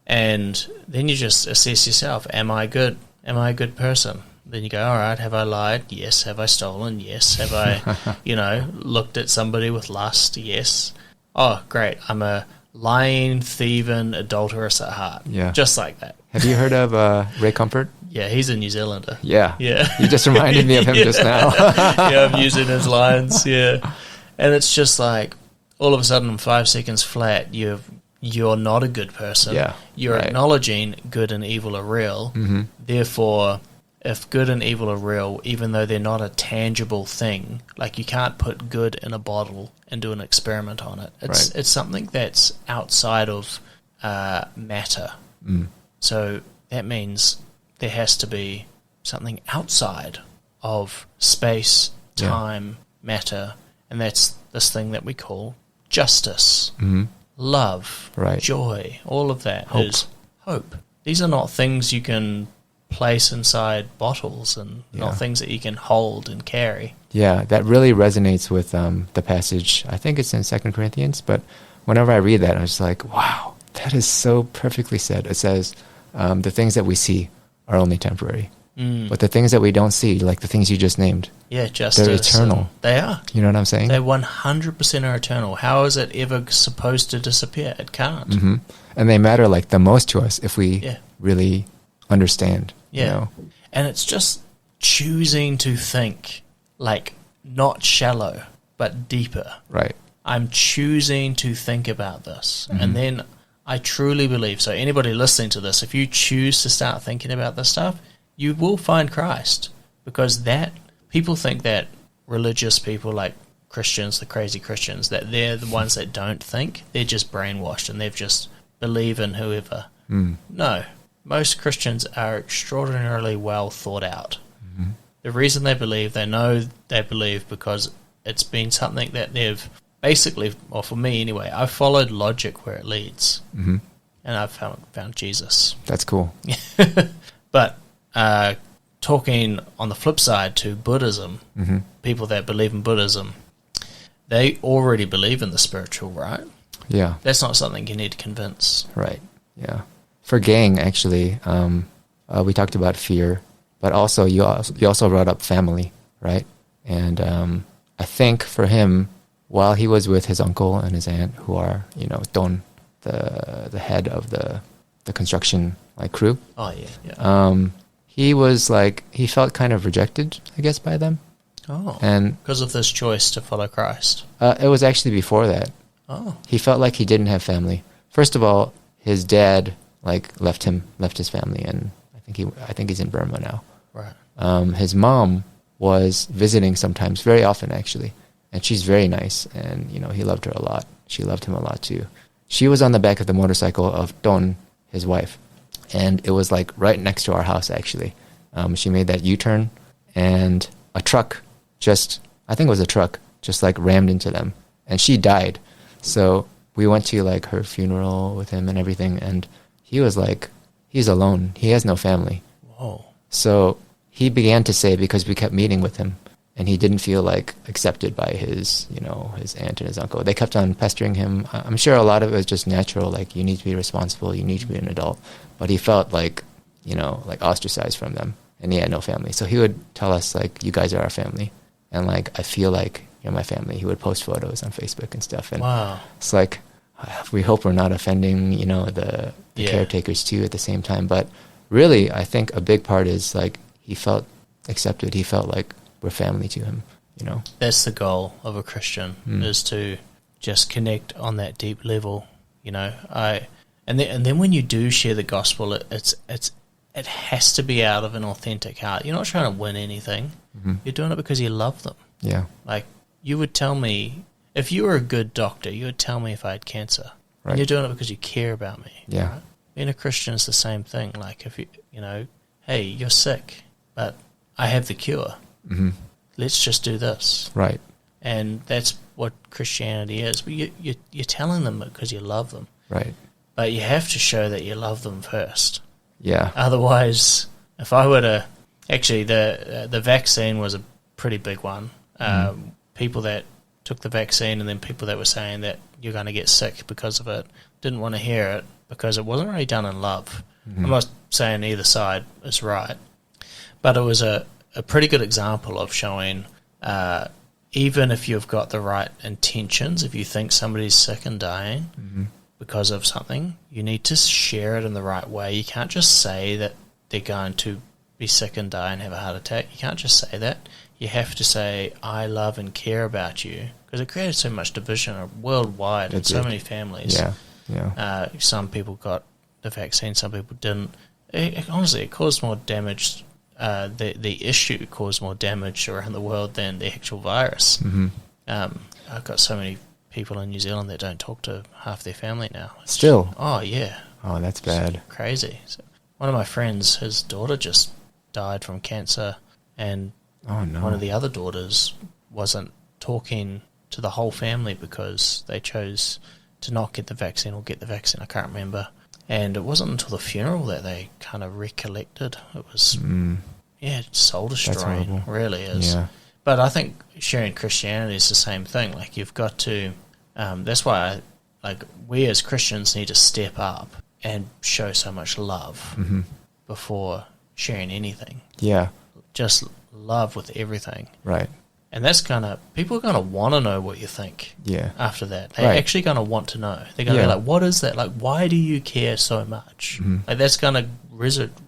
And then you just assess yourself. Am I good? Am I a good person? Then you go, all right, have I lied? Yes. Have I stolen? Yes. Have I, looked at somebody with lust? Yes. Oh, great. I'm a lying, thieving, adulterous at heart. Yeah. Just like that. Have you heard of Ray Comfort? Yeah, he's a New Zealander. Yeah. Yeah. You just reminded me of him just now. Yeah, I'm using his lines, yeah. And it's just like, all of a sudden, in 5 seconds flat, you're not a good person. Yeah, You're right. acknowledging good and evil are real. Therefore, if good and evil are real, even though they're not a tangible thing, like you can't put good in a bottle and do an experiment on it. It's something that's outside of matter. So that means there has to be something outside of space, time, matter, and that's this thing that we call justice, love, Right. joy, all of that Hope. is hope. These are not things you can place inside bottles and not things that you can hold and carry. Yeah, that really resonates with the passage. I think it's in 2 Corinthians, but whenever I read that, I was like, wow, that is so perfectly said. It says, the things that we see are only temporary. But the things that we don't see, like the things you just named, Yeah, justice. they're eternal. They are. You know what I'm saying? They 100% are eternal. How is it ever supposed to disappear? It can't. And they matter like the most to us if we really understand. Yeah. You know? And it's just choosing to think like not shallow, but deeper. Right. I'm choosing to think about this. And then I truly believe, so anybody listening to this, if you choose to start thinking about this stuff, you will find Christ. Because that, people think that religious people like Christians, the crazy Christians, that they're the ones that don't think. They're just brainwashed and they've just believe in whoever. No. Most Christians are extraordinarily well thought out. The reason they know they believe because it's been something that they've basically, or for me anyway, I've followed logic where it leads. And I've found Jesus. That's cool. But talking on the flip side to Buddhism, people that believe in Buddhism, they already believe in the spiritual, right? Yeah. That's not something you need to convince. Right. Yeah. For Gang, actually, we talked about fear, but also you also brought up family, right? And I think for him, while he was with his uncle and his aunt, who are Don, the head of the construction crew. Oh yeah. He felt kind of rejected, I guess, by them. Oh. And because of this choice to follow Christ. It was actually before that. Oh. He felt like he didn't have family. First of all, his dad left his family, and I think he's in Burma now. Right. His mom was visiting sometimes, very often actually, and she's very nice, and he loved her a lot. She loved him a lot too. She was on the back of the motorcycle of Don, his wife, and it was right next to our house actually. She made that U-turn, and a truck just rammed into them, and she died. So we went to her funeral with him and everything, and he was he's alone. He has no family. Whoa. So he began to say, because we kept meeting with him, and he didn't feel accepted by his aunt and his uncle. They kept on pestering him. I'm sure a lot of it was just natural, you need to be responsible, you need to be an adult. But he felt ostracized from them, and he had no family. So he would tell us, you guys are our family, and I feel like in my family. He would post photos on Facebook and stuff. And Wow. it's like, we hope we're not offending, the Yeah. caretakers too at the same time. But really, I think a big part is like he felt accepted. He felt like we're family to him, That's the goal of a Christian, is to just connect on that deep level, and then when you do share the gospel, it has to be out of an authentic heart. You're not trying to win anything. You're doing it because you love them. Yeah. Like, you would tell me, if you were a good doctor, you would tell me if I had cancer. Right. And you're doing it because you care about me. Yeah. Right? Being a Christian is the same thing. Like, if hey, you're sick, but I have the cure. Let's just do this. Right. And that's what Christianity is. But you're telling them because you love them. Right. But you have to show that you love them first. Yeah. Otherwise, if I were to... Actually, the vaccine was a pretty big one. People that took the vaccine and then people that were saying that you're going to get sick because of it didn't want to hear it because it wasn't really done in love. I'm not saying either side is right. But it was a pretty good example of showing... even if you've got the right intentions, if you think somebody's sick and dying because of something, you need to share it in the right way. You can't just say that they're going to be sick and die and have a heart attack. You can't just say that. You have to say, I love and care about you, because it created so much division worldwide in so many families. Yeah, yeah. Some people got the vaccine, some people didn't. Honestly, it caused more damage. The issue caused more damage around the world than the actual virus. I've got so many people in New Zealand that don't talk to half their family now. Still? Oh, yeah. Oh, that's bad. It's crazy. So one of my friends, his daughter just died from cancer, and one of the other daughters wasn't talking to the whole family because they chose to not get the vaccine or get the vaccine. I can't remember. And it wasn't until the funeral that they kind of recollected. It was, soul destroying. It really is. Yeah. But I think sharing Christianity is the same thing. Like, you've got to, that's why we as Christians need to step up and show so much love before sharing anything. Yeah. Just love with everything. Right. And that's people are going to want to know what you think. Yeah. After that. They're actually going to want to know. They're going to be like, what is that? Like, why do you care so much? Like, that's going to resonate?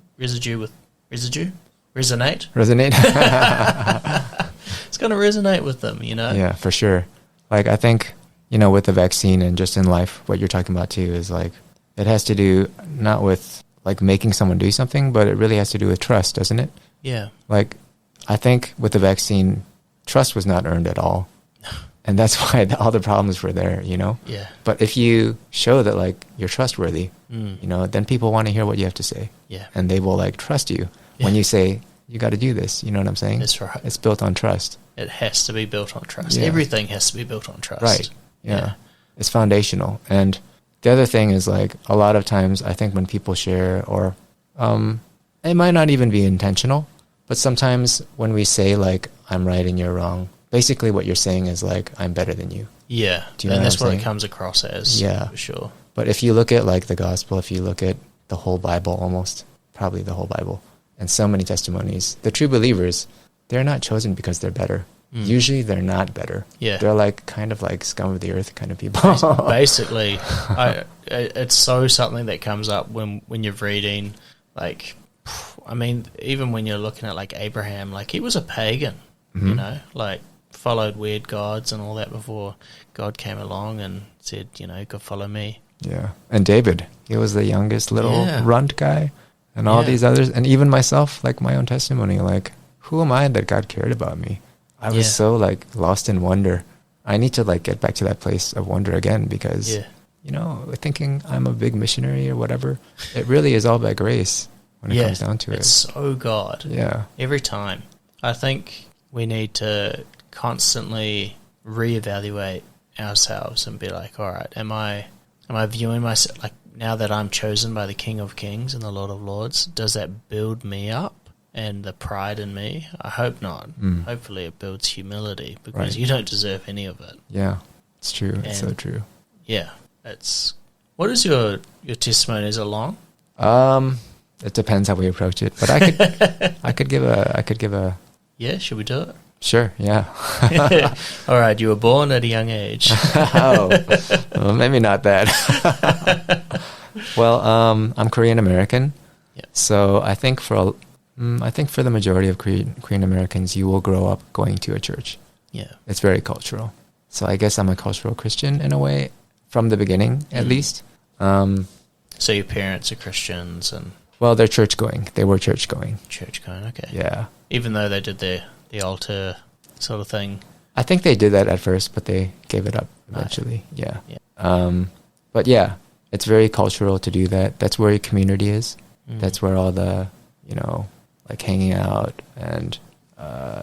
It's going to resonate with them, Yeah, for sure. Like, I think, with the vaccine and just in life, what you're talking about too is like, it has to do not with like making someone do something, but it really has to do with trust, doesn't it? Yeah. Like, I think with the vaccine, trust was not earned at all. And that's why all the problems were there, Yeah. But if you show that, like, you're trustworthy, then people want to hear what you have to say. Yeah. And they will, like, trust you when you say, you got to do this. You know what I'm saying? That's right. It's built on trust. It has to be built on trust. Yeah. Everything has to be built on trust. Right. Yeah. It's foundational. And the other thing is, like, a lot of times I think when people share, or it might not even be intentional, but sometimes when we say, like, I'm right and you're wrong, basically what you're saying is, like, I'm better than you. Yeah. Do you know and that's what it comes across as. Yeah. For sure. But if you look at, like, the gospel, if you look at the whole Bible, almost, probably the whole Bible, and so many testimonies, the true believers, they're not chosen because they're better. Usually they're not better. Yeah. They're like kind of like scum of the earth kind of people. Basically, it's so something that comes up when you're reading, like, I mean, even when you're looking at, like, Abraham, like, he was a pagan, like, followed weird gods and all that before God came along and said, go follow me. Yeah. And David, he was the youngest little runt guy, and all these others, and even myself, like, my own testimony, like, who am I that God cared about me? I was so, like, lost in wonder. I need to, like, get back to that place of wonder again because, thinking I'm a big missionary or whatever, it really is all by grace when it comes down to it. It's so God. Yeah. Every time. I think we need to constantly reevaluate ourselves and be like, all right, am I viewing myself, like, now that I'm chosen by the King of Kings and the Lord of Lords, does that build me up? And the pride in me? I hope not. Hopefully it builds humility because you don't deserve any of it. Yeah, it's true. It's so true. Yeah, what is your testimony? Is it long? It depends how we approach it, but I could give a. Yeah, should we do it? Sure, yeah. All right, you were born at a young age. Oh, well, maybe not that. Well, I'm Korean American, Yep. so I think for the majority of Korean Americans, you will grow up going to a church. Yeah. It's very cultural. So I guess I'm a cultural Christian in a way, from the beginning at least. So your parents are Christians and Well, they're church going. They were church going. church going, okay. Yeah. Even though they did the altar sort of thing. I think they did that at first, but they gave it up eventually. Yeah. Yeah. But yeah, it's very cultural to do that. That's where your community is. Mm. That's where all the, like hanging out and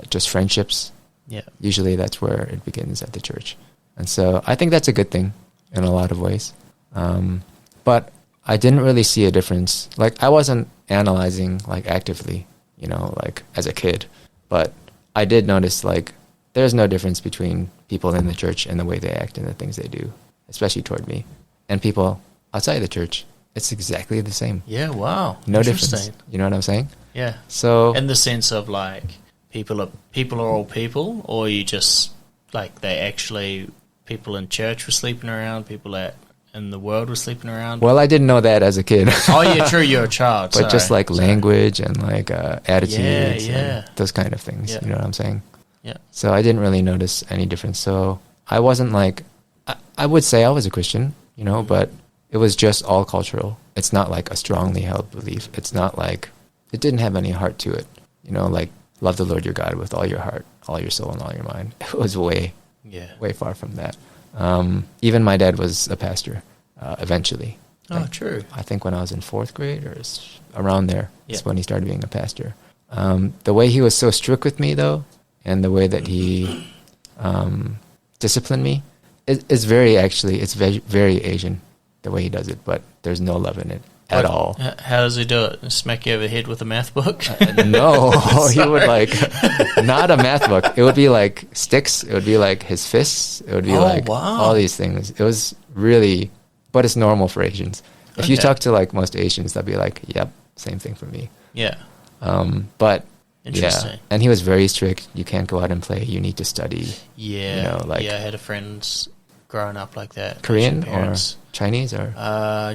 just friendships. Yeah. Usually that's where it begins, at the church. And so I think that's a good thing in a lot of ways. But I didn't really see a difference. Like, I wasn't analyzing like actively, like as a kid, but I did notice like there's no difference between people in the church and the way they act and the things they do, especially toward me, and people outside the church. It's exactly the same. Yeah, wow. No Interesting. difference. You know what I'm saying? Yeah. So In the sense of like people are all people, or you just like people in church were sleeping around, people in the world were sleeping around. well, I didn't know that as a kid. Oh yeah, true. You're a child, But just like language and like attitudes, Yeah. and those kind of things. Yeah. You know what I'm saying? Yeah. So I didn't really notice any difference. So I wasn't like, I would say I was a Christian, but it was just all cultural. It's not like a strongly held belief. It's not like, it didn't have any heart to it. Like love the Lord your God with all your heart, all your soul, and all your mind. It was way far from that. Even my dad was a pastor eventually. Oh, true. I think when I was in 4th grade or around there, is Yeah. when he started being a pastor. The way he was so strict with me, though, and the way that he disciplined me is it's very Asian, the way he does it, but there's no love in it at all. How does he do it? Smack you over the head with a math book? No, he would like, not a math book. It would be like sticks. It would be like his fists. It would be wow. all these things. It was really, but it's normal for Asians. If you Okay. talk to like most Asians, they'll be like, yep, same thing for me. Yeah. But Interesting. yeah, and he was very strict. You can't go out and play. You need to study. Yeah. like I had a friend growing up like that. Korean Asian or parents. Chinese or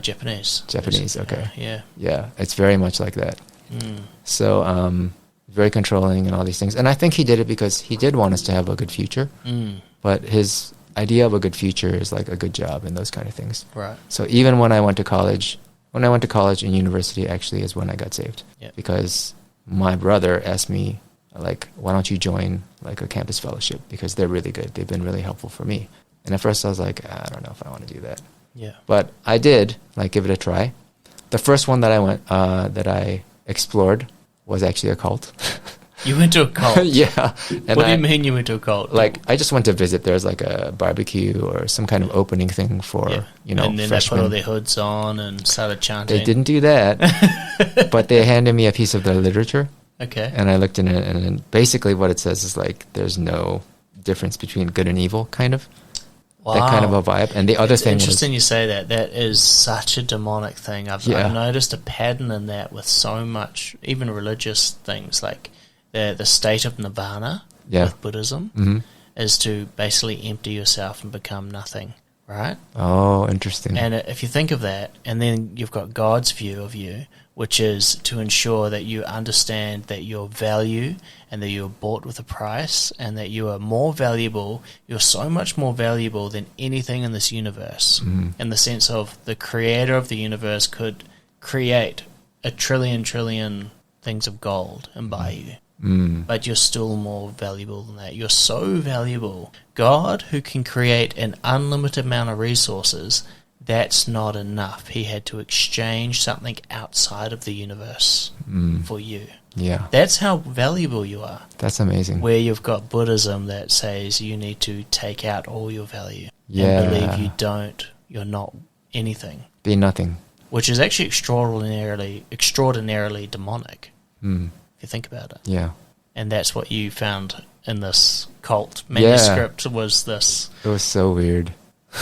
Japanese. Japanese. Okay. Yeah. Yeah, it's very much like that. Mm. So very controlling and all these things. And I think he did it because he did want us to have a good future. Mm. But his idea of a good future is like a good job and those kind of things. Right. So even when I went to college and university actually is when I got saved. Yeah. Because my brother asked me, like, why don't you join like a campus fellowship? Because they're really good. They've been really helpful for me. And at first I was like, I don't know if I want to do that. Yeah. But I did like give it a try. The first one that I explored was actually a cult. You went to a cult? Yeah. And What do you mean you went to a cult? Like, I just went to visit. There's like a barbecue or some kind of opening thing for, and then freshmen. they put all their hoods on and started chanting. They didn't do that, but they handed me a piece of their literature. Okay. And I looked in it, and basically what it says is like, there's no difference between good and evil, kind of. Wow. That kind of a vibe. And the other thing was... interesting you say that. That is such a demonic thing. I've noticed a pattern in that with so much, even religious things, like the state of nirvana with Buddhism is to basically empty yourself and become nothing, right? Oh, interesting. And if you think of that, and then you've got God's view of you, which is to ensure that you understand that your value and that you are bought with a price and that you are more valuable, you're so much more valuable than anything in this universe, in the sense of the creator of the universe could create a trillion things of gold and buy you. But you're still more valuable than that. You're so valuable. God, who can create an unlimited amount of resources, that's not enough. He had to exchange something outside of the universe for you. Yeah. That's how valuable you are. That's amazing. Where you've got Buddhism that says you need to take out all your value Yeah. and believe you're not anything. Be nothing. Which is actually extraordinarily demonic, if you think about it. Yeah. And that's what you found in this cult manuscript was this. It was so weird.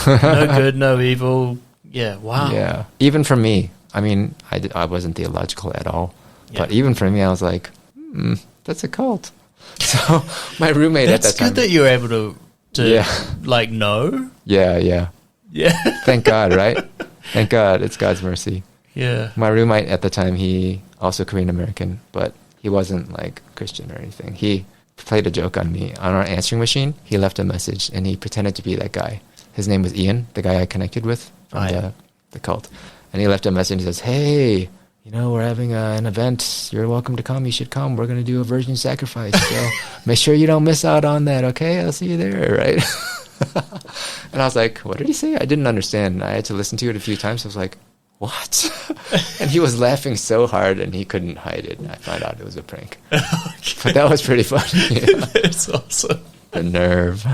No good, no evil. Yeah, wow. Yeah. Even for me, I mean, I wasn't theological at all. Yeah. But even for me, I was like, that's a cult. So my roommate at that That's time. good that you were able to Yeah. like know. Yeah. Yeah. Thank God, right? Thank God. It's God's mercy. Yeah. My roommate at the time, he also Korean American, but he wasn't like Christian or anything. He played a joke on me. On our answering machine, he left a message and he pretended to be that guy. His name was Ian, the guy I connected with from the cult. And he left a message and he says, "Hey, we're having an event. You're welcome to come. You should come. We're going to do a virgin sacrifice. So make sure you don't miss out on that, okay? I'll see you there," right? And I was like, what did he say? I didn't understand. I had to listen to it a few times. I was like, what? And he was laughing so hard and he couldn't hide it. I found out it was a prank. Okay. But that was pretty funny. That's awesome. The nerve.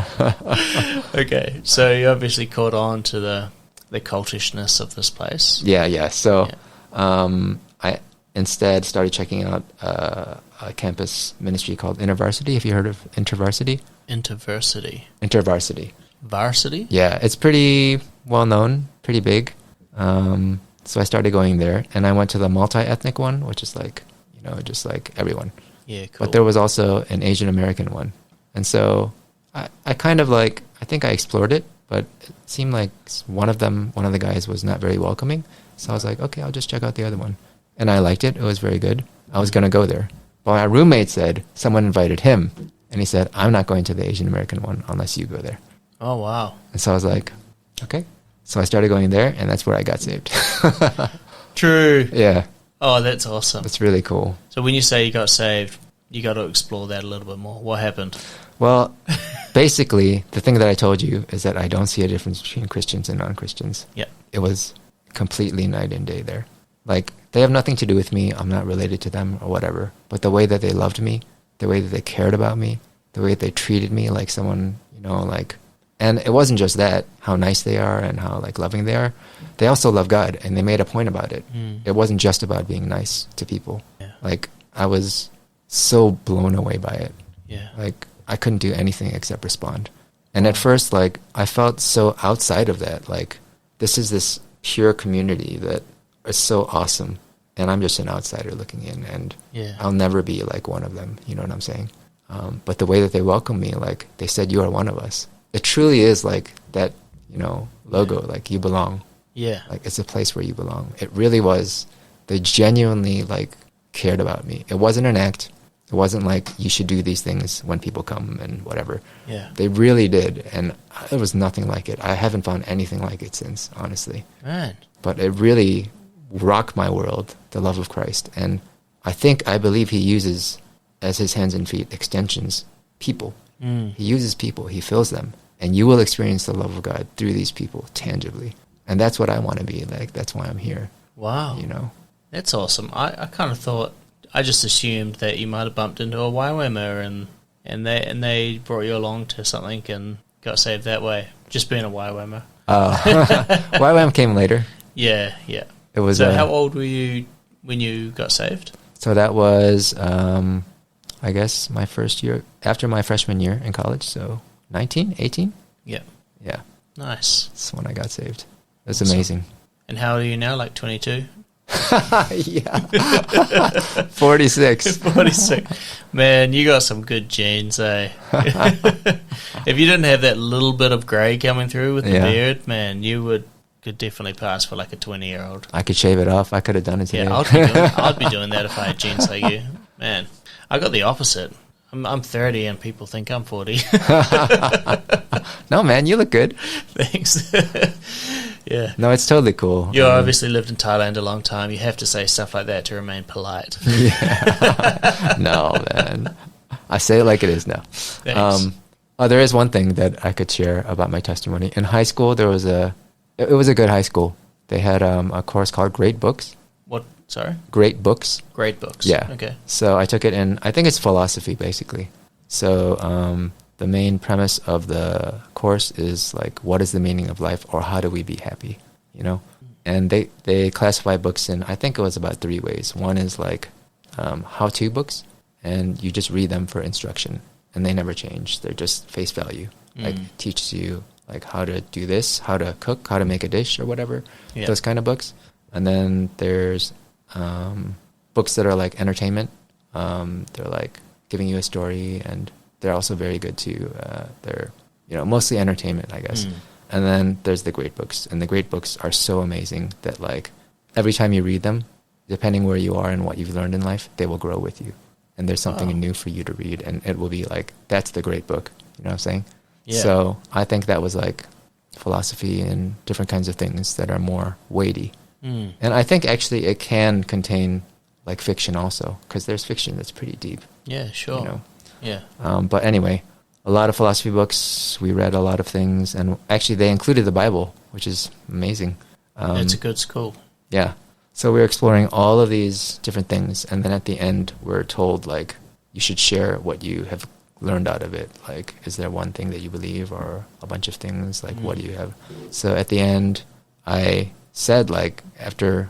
Okay, so you obviously caught on to the cultishness of this place. Yeah. So I instead started checking out a campus ministry called InterVarsity. Have you heard of InterVarsity? InterVarsity. Varsity? Yeah, it's pretty well known, pretty big. So I started going there, and I went to the multi-ethnic one, which is like, just like everyone. Yeah, cool. But there was also an Asian American one. And so I kind of like, I think I explored it, but it seemed like one of the guys was not very welcoming. So I was like, okay, I'll just check out the other one. And I liked it. It was very good. I was going to go there. But my roommate said someone invited him, and he said, "I'm not going to the Asian American one unless you go there." Oh, wow. And so I was like, okay. So I started going there, and that's where I got saved. True. Yeah. Oh, that's awesome. That's really cool. So when you say you got saved, you got to explore that a little bit more. What happened? Well, basically, the thing that I told you is that I don't see a difference between Christians and non-Christians. Yeah. It was completely night and day there. Like, they have nothing to do with me. I'm not related to them or whatever. But the way that they loved me, the way that they cared about me, the way that they treated me like someone, and it wasn't just that, how nice they are and how, like, loving they are. They also love God, and they made a point about it. It wasn't just about being nice to people. Yeah. Like, I was so blown away by it. Yeah. Like, I couldn't do anything except respond. And at first, like, I felt so outside of that. Like, this is this pure community that is so awesome. And I'm just an outsider looking in, and I'll never be like one of them. You know what I'm saying? But the way that they welcomed me, like, they said, "You are one of us." It truly is like that, logo, like, you belong. Yeah. Like, it's a place where you belong. It really was. They genuinely, like, cared about me. It wasn't an act. It wasn't like you should do these things when people come and whatever. Yeah. They really did. And it was nothing like it. I haven't found anything like it since, honestly. Man. But it really rocked my world, the love of Christ. And I believe he uses, as his hands and feet, extensions, people. He uses people. He fills them. And you will experience the love of God through these people tangibly. And that's what I want to be like. That's why I'm here. Wow. That's awesome. I kind of thought, I just assumed that you might have bumped into a YWAMer and they brought you along to something and got saved that way. Just being a YWAMer. YWAM came later. Yeah. It was. So how old were you when you got saved? So that was, I guess, my first year, after my freshman year in college. So 19, 18? Yeah. Yeah. Nice. That's when I got saved. It was Awesome. amazing. And how old are you now? Like 22? Yeah. 46. 46. Man, you got some good genes, eh? If you didn't have that little bit of grey coming through with the beard, man, you could definitely pass for like a 20-year-old. I could shave it off. I could have done it today. Yeah, I'd be doing that if I had genes like you. Man, I got the opposite. I'm 30 and people think I'm 40. No, man, you look good. Thanks. Yeah. No, it's totally cool. You obviously lived in Thailand a long time. You have to say stuff like that to remain polite. Yeah. No, man. I say it like it is now. Thanks. There is one thing that I could share about my testimony. In high school, it was a good high school. They had a course called Great Books. What? Sorry? Great Books. Great Books. Yeah. Okay. So I took it in, I think it's philosophy, basically. So the main premise of the course is, like, what is the meaning of life, or how do we be happy, And they classify books in, I think it was about 3 ways. One is, like, how-to books, and you just read them for instruction, and they never change. They're just face value. Like, teaches you, like, how to do this, how to cook, how to make a dish, or whatever, those kind of books. And then there's books that are like entertainment. They're like giving you a story, and they're also very good too. They're, mostly entertainment, I guess. And then there's the great books, and the great books are so amazing that like every time you read them, depending where you are and what you've learned in life, they will grow with you. And there's something new for you to read, and it will be like, that's the great book. You know what I'm saying? Yeah. So I think that was like philosophy and different kinds of things that are more weighty. And I think actually it can contain like fiction also, because there's fiction that's pretty deep. Yeah, sure. Yeah. But anyway, a lot of philosophy books. We read a lot of things, and actually they included the Bible, which is amazing. It's a good school. Yeah. So we're exploring all of these different things, and then at the end we're told like you should share what you have learned out of it. Like, is there one thing that you believe, or a bunch of things? Like, what do you have? So at the end, I said, like, after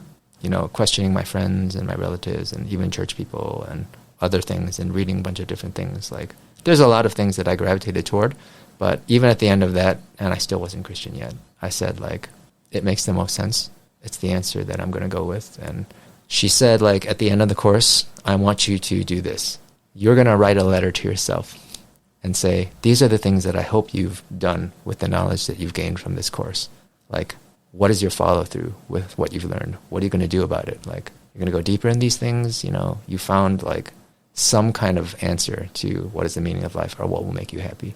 questioning my friends and my relatives and even church people and other things and reading a bunch of different things, like, there's a lot of things that I gravitated toward, but even at the end of that, and I still wasn't Christian yet, I said, like, it makes the most sense. It's the answer that I'm going to go with. And she said, like, at the end of the course, I want you to do this. You're going to write a letter to yourself and say, these are the things that I hope you've done with the knowledge that you've gained from this course. Like, what is your follow-through with what you've learned? What are you going to do about it? Like, you're going to go deeper in these things? You found, like, some kind of answer to what is the meaning of life or what will make you happy.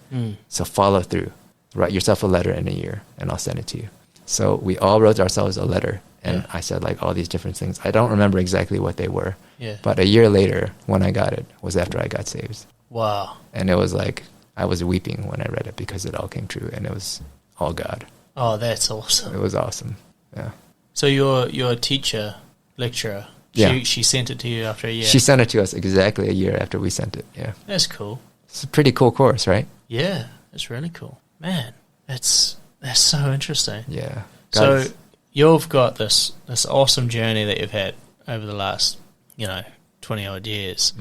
So follow through. Write yourself a letter in a year, and I'll send it to you. So we all wrote ourselves a letter, and I said, like, all these different things. I don't remember exactly what they were, but a year later, when I got it, was after I got saved. Wow. And it was like, I was weeping when I read it because it all came true, and it was all God. Oh, that's awesome. It was awesome. Yeah. So your teacher, lecturer, she sent it to you after a year? She sent it to us exactly a year after we sent it, yeah. That's cool. It's a pretty cool course, right? Yeah, it's really cool. Man, that's so interesting. Yeah. So you've got this awesome journey that you've had over the last, 20-odd years.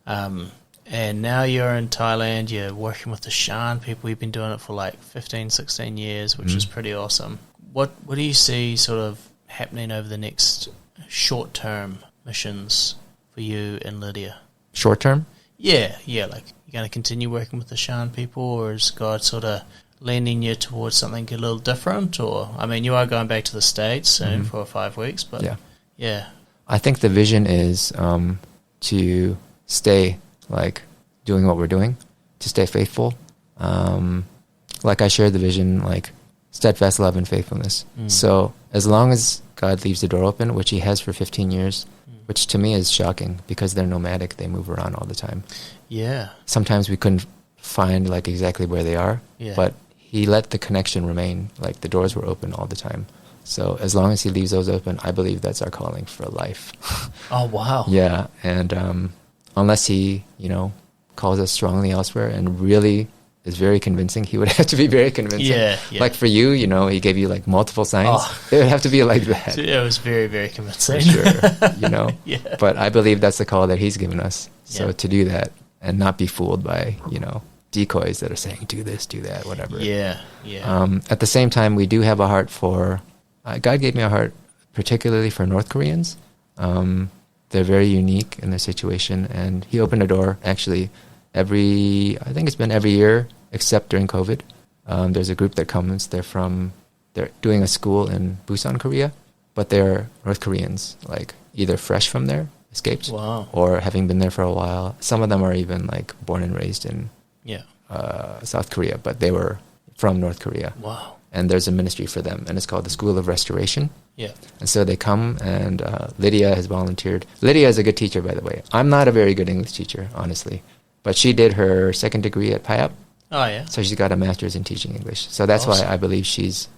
And now you're in Thailand, you're working with the Shan people. You've been doing it for like 15, 16 years, which is pretty awesome. What do you see sort of happening over the next short-term missions for you and Lydia? Short-term? Yeah. Like, you're going to continue working with the Shan people, or is God sort of leaning you towards something a little different? Or, I mean, you are going back to the States soon for 5 weeks, but yeah. I think the vision is to stay, like, doing what we're doing, to stay faithful. Like I shared the vision, like, steadfast love and faithfulness. So as long as God leaves the door open, which he has for 15 years, which to me is shocking because they're nomadic, they move around all the time. Yeah. Sometimes we couldn't find, like, exactly where they are, but he let the connection remain, like the doors were open all the time. So as long as he leaves those open, I believe that's our calling for life. Oh, wow. Yeah, and unless he, calls us strongly elsewhere and really is very convincing, he would have to be very convincing. Yeah. Like for you, he gave you like multiple signs. It would have to be like that. It was very, very convincing. For sure, Yeah. But I believe that's the call that he's given us. So to do that and not be fooled by, decoys that are saying, do this, do that, whatever. Yeah. At the same time, we do have a heart for, God gave me a heart particularly for North Koreans. They're very unique in their situation, and he opened a door actually I think it's been every year except during COVID. There's a group that comes, they're doing a school in Busan, Korea, but they're North Koreans, like either fresh from there, escaped, or having been there for a while. Some of them are even like born and raised in South Korea, but they were from North Korea. Wow. And there's a ministry for them, and it's called the School of Restoration. Yeah. And so they come, and Lydia has volunteered. Lydia is a good teacher, by the way. I'm not a very good English teacher, honestly. But she did her second degree at PIAP. Oh, yeah. So she's got a master's in teaching English. So that's why I believe she's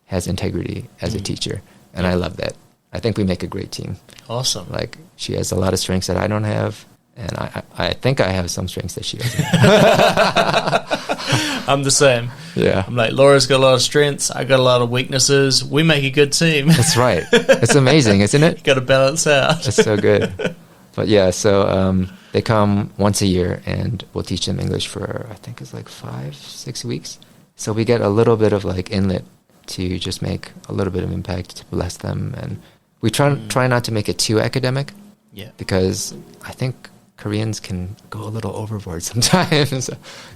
has integrity as a teacher. And I love that. I think we make a great team. Awesome. Like, she has a lot of strengths that I don't have. And I think I have some strengths that she doesn't. I'm the same. Yeah. I'm like, Laura's got a lot of strengths. I got a lot of weaknesses. We make a good team. That's right. It's amazing, isn't it? You got to balance out. It's so good. But yeah, so they come once a year, and we'll teach them English for, I think it's like 5-6 weeks. So we get a little bit of like inlet to just make a little bit of impact, to bless them. And we try not to make it too academic. Yeah. Because I think Koreans can go a little overboard sometimes,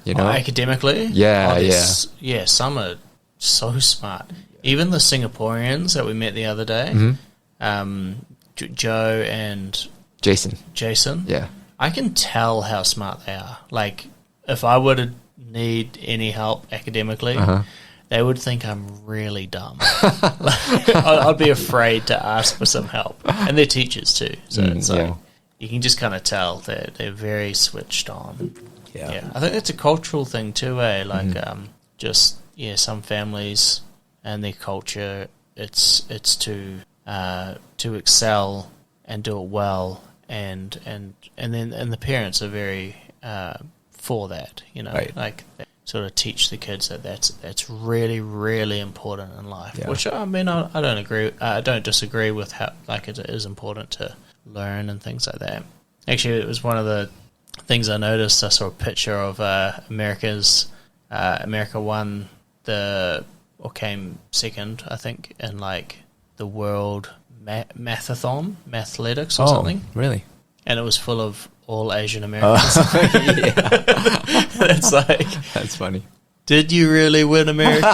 you know? Academically? Yeah, Yeah, some are so smart. Even the Singaporeans that we met the other day, Joe and Jason, yeah. I can tell how smart they are. Like, if I were to need any help academically, they would think I'm really dumb. I'd be afraid to ask for some help. And they're teachers too. So it's like, you can just kind of tell they're very switched on. Yeah. I think it's a cultural thing too, eh? Like, some families and their culture, it's to excel and do it well, and the parents are very for that, you know, like they sort of teach the kids that's really, really important in life. Which I mean, I don't disagree with how, like, it is important to learn and things like that. Actually, it was one of the things I noticed. I saw a picture of America won came second, I think, in like the world mathletics or something. Really? And it was full of all Asian Americans. That's funny. Did you really win, America?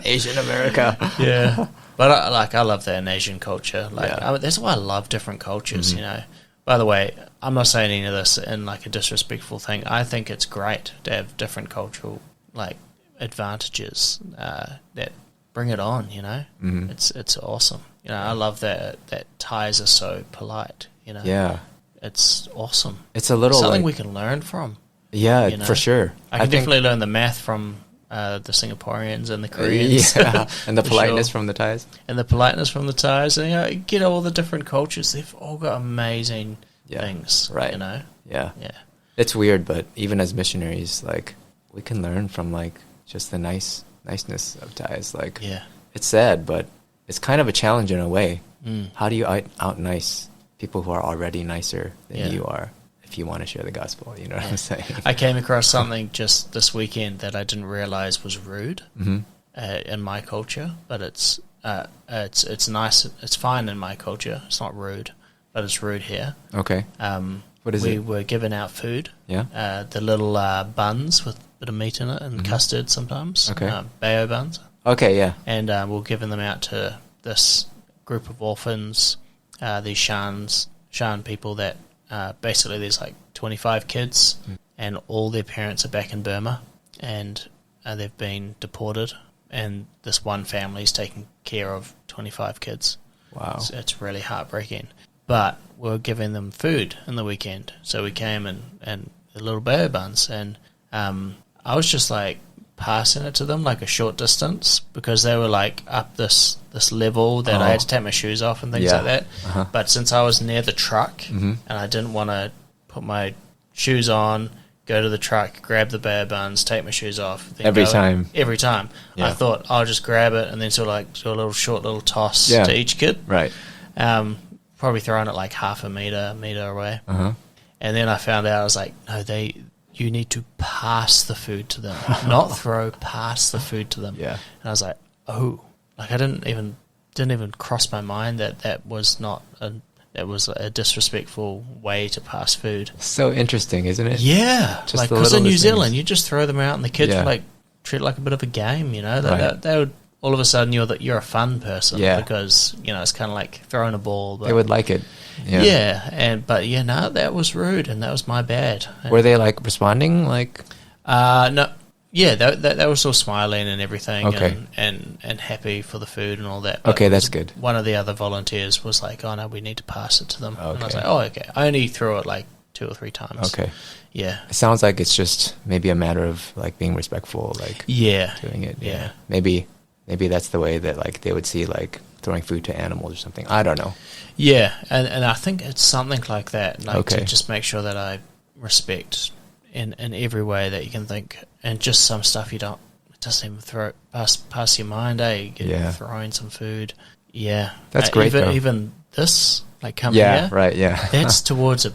Asian America. Yeah. But I love that in Asian culture. That's why I love different cultures, you know. By the way, I'm not saying any of this in like a disrespectful thing. I think it's great to have different cultural like advantages that bring it on, you know. It's awesome. You know, I love that Thais are so polite, you know. Yeah. It's awesome. It's a little something like, we can learn from. Yeah, you know? for sure. I can definitely learn the math from the Singaporeans and the Koreans. Yeah, and the politeness from the Thais. And the politeness from the Thais. And, you know, you get all the different cultures. They've all got amazing things, right? You know? Yeah. It's weird, but even as missionaries, like, we can learn from, like, just the niceness of Thais. Like, it's sad, but it's kind of a challenge in a way. How do you out nice people who are already nicer than you are if you want to share the gospel? You know what I'm saying? I came across something just this weekend that I didn't realize was rude in my culture, but it's nice. It's fine in my culture. It's not rude, but it's rude here. Okay. What is it? We were giving out food. Yeah. The little buns with a bit of meat in it and custard sometimes. Okay. Bao buns. Okay, yeah. And we're giving them out to this group of orphans, these Shan people that basically there's like 25 kids and all their parents are back in Burma and they've been deported, and this one family's taking care of 25 kids. Wow. So it's really heartbreaking. But we're giving them food in the weekend. So we came and the little bao buns, and I was just like passing it to them like a short distance because they were like up this level that I had to take my shoes off and things like that. But since I was near the truck and I didn't want to put my shoes on, go to the truck, grab the bao buns, take my shoes off. Then every time. I thought I'll just grab it and then sort of like do a little short little toss to each kid. Right. Probably throwing it like half a meter away. And then I found out, I was like, no, you need to pass the food to them, not pass the food to them. Yeah. And I was like, oh, like I didn't even cross my mind that was a disrespectful way to pass food. So interesting, isn't it? Yeah. Just like, because in New Zealand, you just throw them out and the kids would like treat it like a bit of a game, you know? They would all of a sudden you're a fun person because, you know, it's kind of like throwing a ball. But they would like it. That was rude and that was my bad. Were they like responding like? No. Yeah, they were still smiling and everything, okay. and happy for the food and all that. But okay, that's good. One of the other volunteers was like, "Oh no, we need to pass it to them." Okay. And I was like, "Oh, okay." I only threw it like 2 or 3 times. Okay. Yeah. It sounds like it's just maybe a matter of like being respectful, like doing it. Yeah. Maybe that's the way that like they would see like throwing food to animals or something. I don't know. Yeah, and I think it's something like that. Like to just make sure that I respect in every way that you can think, and just some stuff it doesn't even pass your mind, You're throwing some food. Yeah. That's great, even this, like coming here. Right, yeah. That's towards a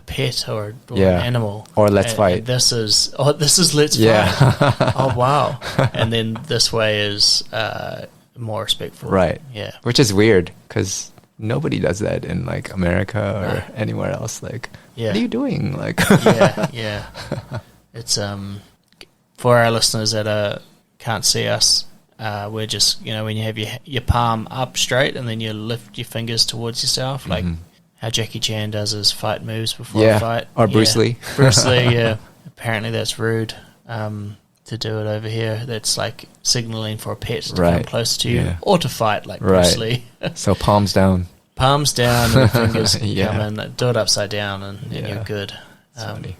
pet or an animal. Or let's fight. And this is let's fight. Oh, wow. And then this way is more respectful. Right. Yeah. Which is weird, because nobody does that in like America or anywhere else. Like, what are you doing? Like, yeah. It's for our listeners that can't see us. We're just, when you have your palm up straight and then you lift your fingers towards yourself, like how Jackie Chan does his fight moves before a fight. Or Bruce Lee. Bruce Lee, yeah. Apparently that's rude to do it over here. That's like signaling for a pet to come closer to you or to fight like Bruce Lee. So palms down. Palms down and the fingers come in. Do it upside down and you're good.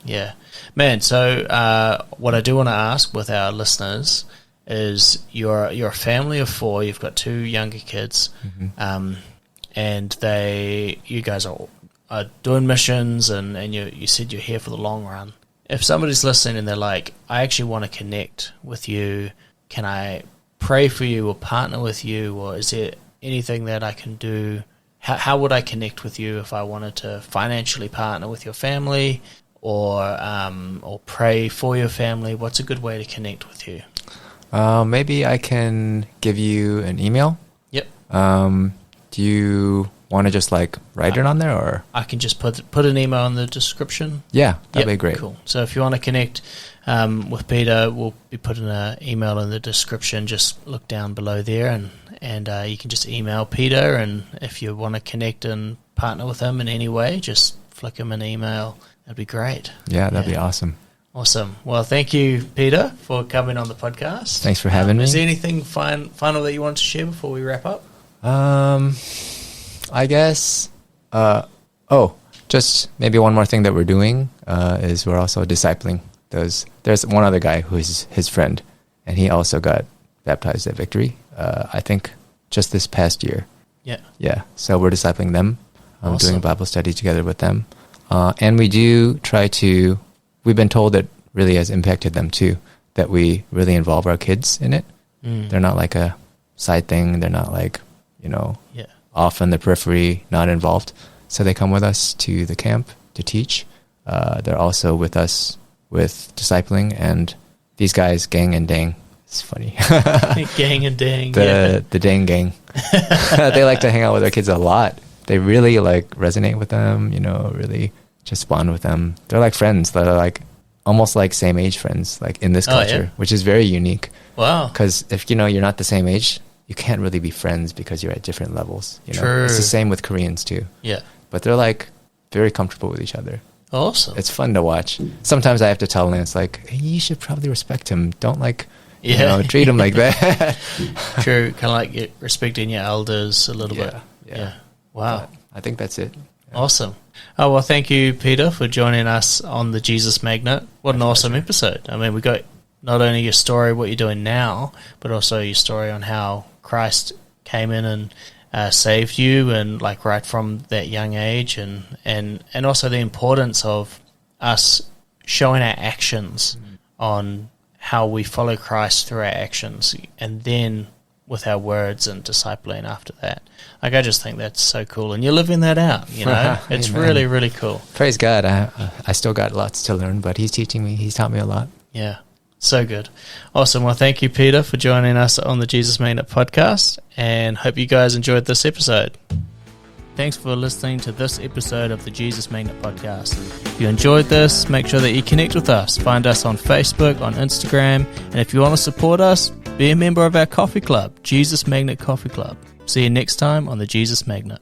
Yeah. Man, so what I do want to ask with our listeners is you're a family of 4. You've got 2 younger kids, and you guys are doing missions, and you said you're here for the long run. If somebody's listening and they're like, I actually want to connect with you, can I pray for you or partner with you, or is there anything that I can do? How would I connect with you if I wanted to financially partner with your family, or pray for your family? What's a good way to connect with you? Maybe I can give you an email. Yep. Do you want to just like write it on there, or I can just put an email in the description? Yeah, that'd be great. Cool. So if you want to connect with Peter, we'll be putting an email in the description. Just look down below there, and you can just email Peter. And if you want to connect and partner with him in any way, just flick him an email. That'd be great. Yeah, that'd be awesome. Awesome. Well, thank you, Peter, for coming on the podcast. Thanks for having me. Is there anything final that you want to share before we wrap up? I guess, just maybe one more thing that we're doing is we're also discipling those. There's one other guy who's his friend, and he also got baptized at Victory, I think just this past year. Yeah. Yeah, so we're discipling them, Awesome. doing Bible study together with them. And we do try to, we've been told that really has impacted them too, that we really involve our kids in it. They're not like a side thing. They're not like, off in the periphery, not involved. So they come with us to the camp to teach. They're also with us with discipling, and these guys, Gang and Dang, it's funny. Gang and Dang. The Dang Gang. They like to hang out with our kids a lot. They really like resonate with them, really just bond with them. They're like friends. They're like almost like same age friends, like in this culture, which is very unique. Wow. Because if you're not the same age, you can't really be friends because you're at different levels. True. It's the same with Koreans too. Yeah. But they're like very comfortable with each other. Awesome. It's fun to watch. Sometimes I have to tell Lance like, hey, you should probably respect him. Don't like, treat him like that. True. Kind of like respecting your elders a little bit. Yeah. Wow. But I think that's it. Yeah. Awesome. Oh, well, thank you, Peter, for joining us on the Jesus Magnet. What an awesome episode. I mean, we got not only your story, what you're doing now, but also your story on how Christ came in and saved you, and like right from that young age, and also the importance of us showing our actions on how we follow Christ through our actions, and then with our words and discipling after that. Like, I just think that's so cool, and you're living that out, It's Amen. really, really cool. Praise God. I still got lots to learn, but he's teaching me. He's taught me a lot. Yeah, so good. Awesome. Well, thank you, Peter, for joining us on the Jesus Magnet podcast, and hope you guys enjoyed this episode. Thanks for listening to this episode of the Jesus Magnet podcast. If you enjoyed this, make sure that you connect with us. Find us on Facebook, on Instagram, and if you want to support us, be a member of our coffee club, Jesus Magnet Coffee Club. See you next time on the Jesus Magnet.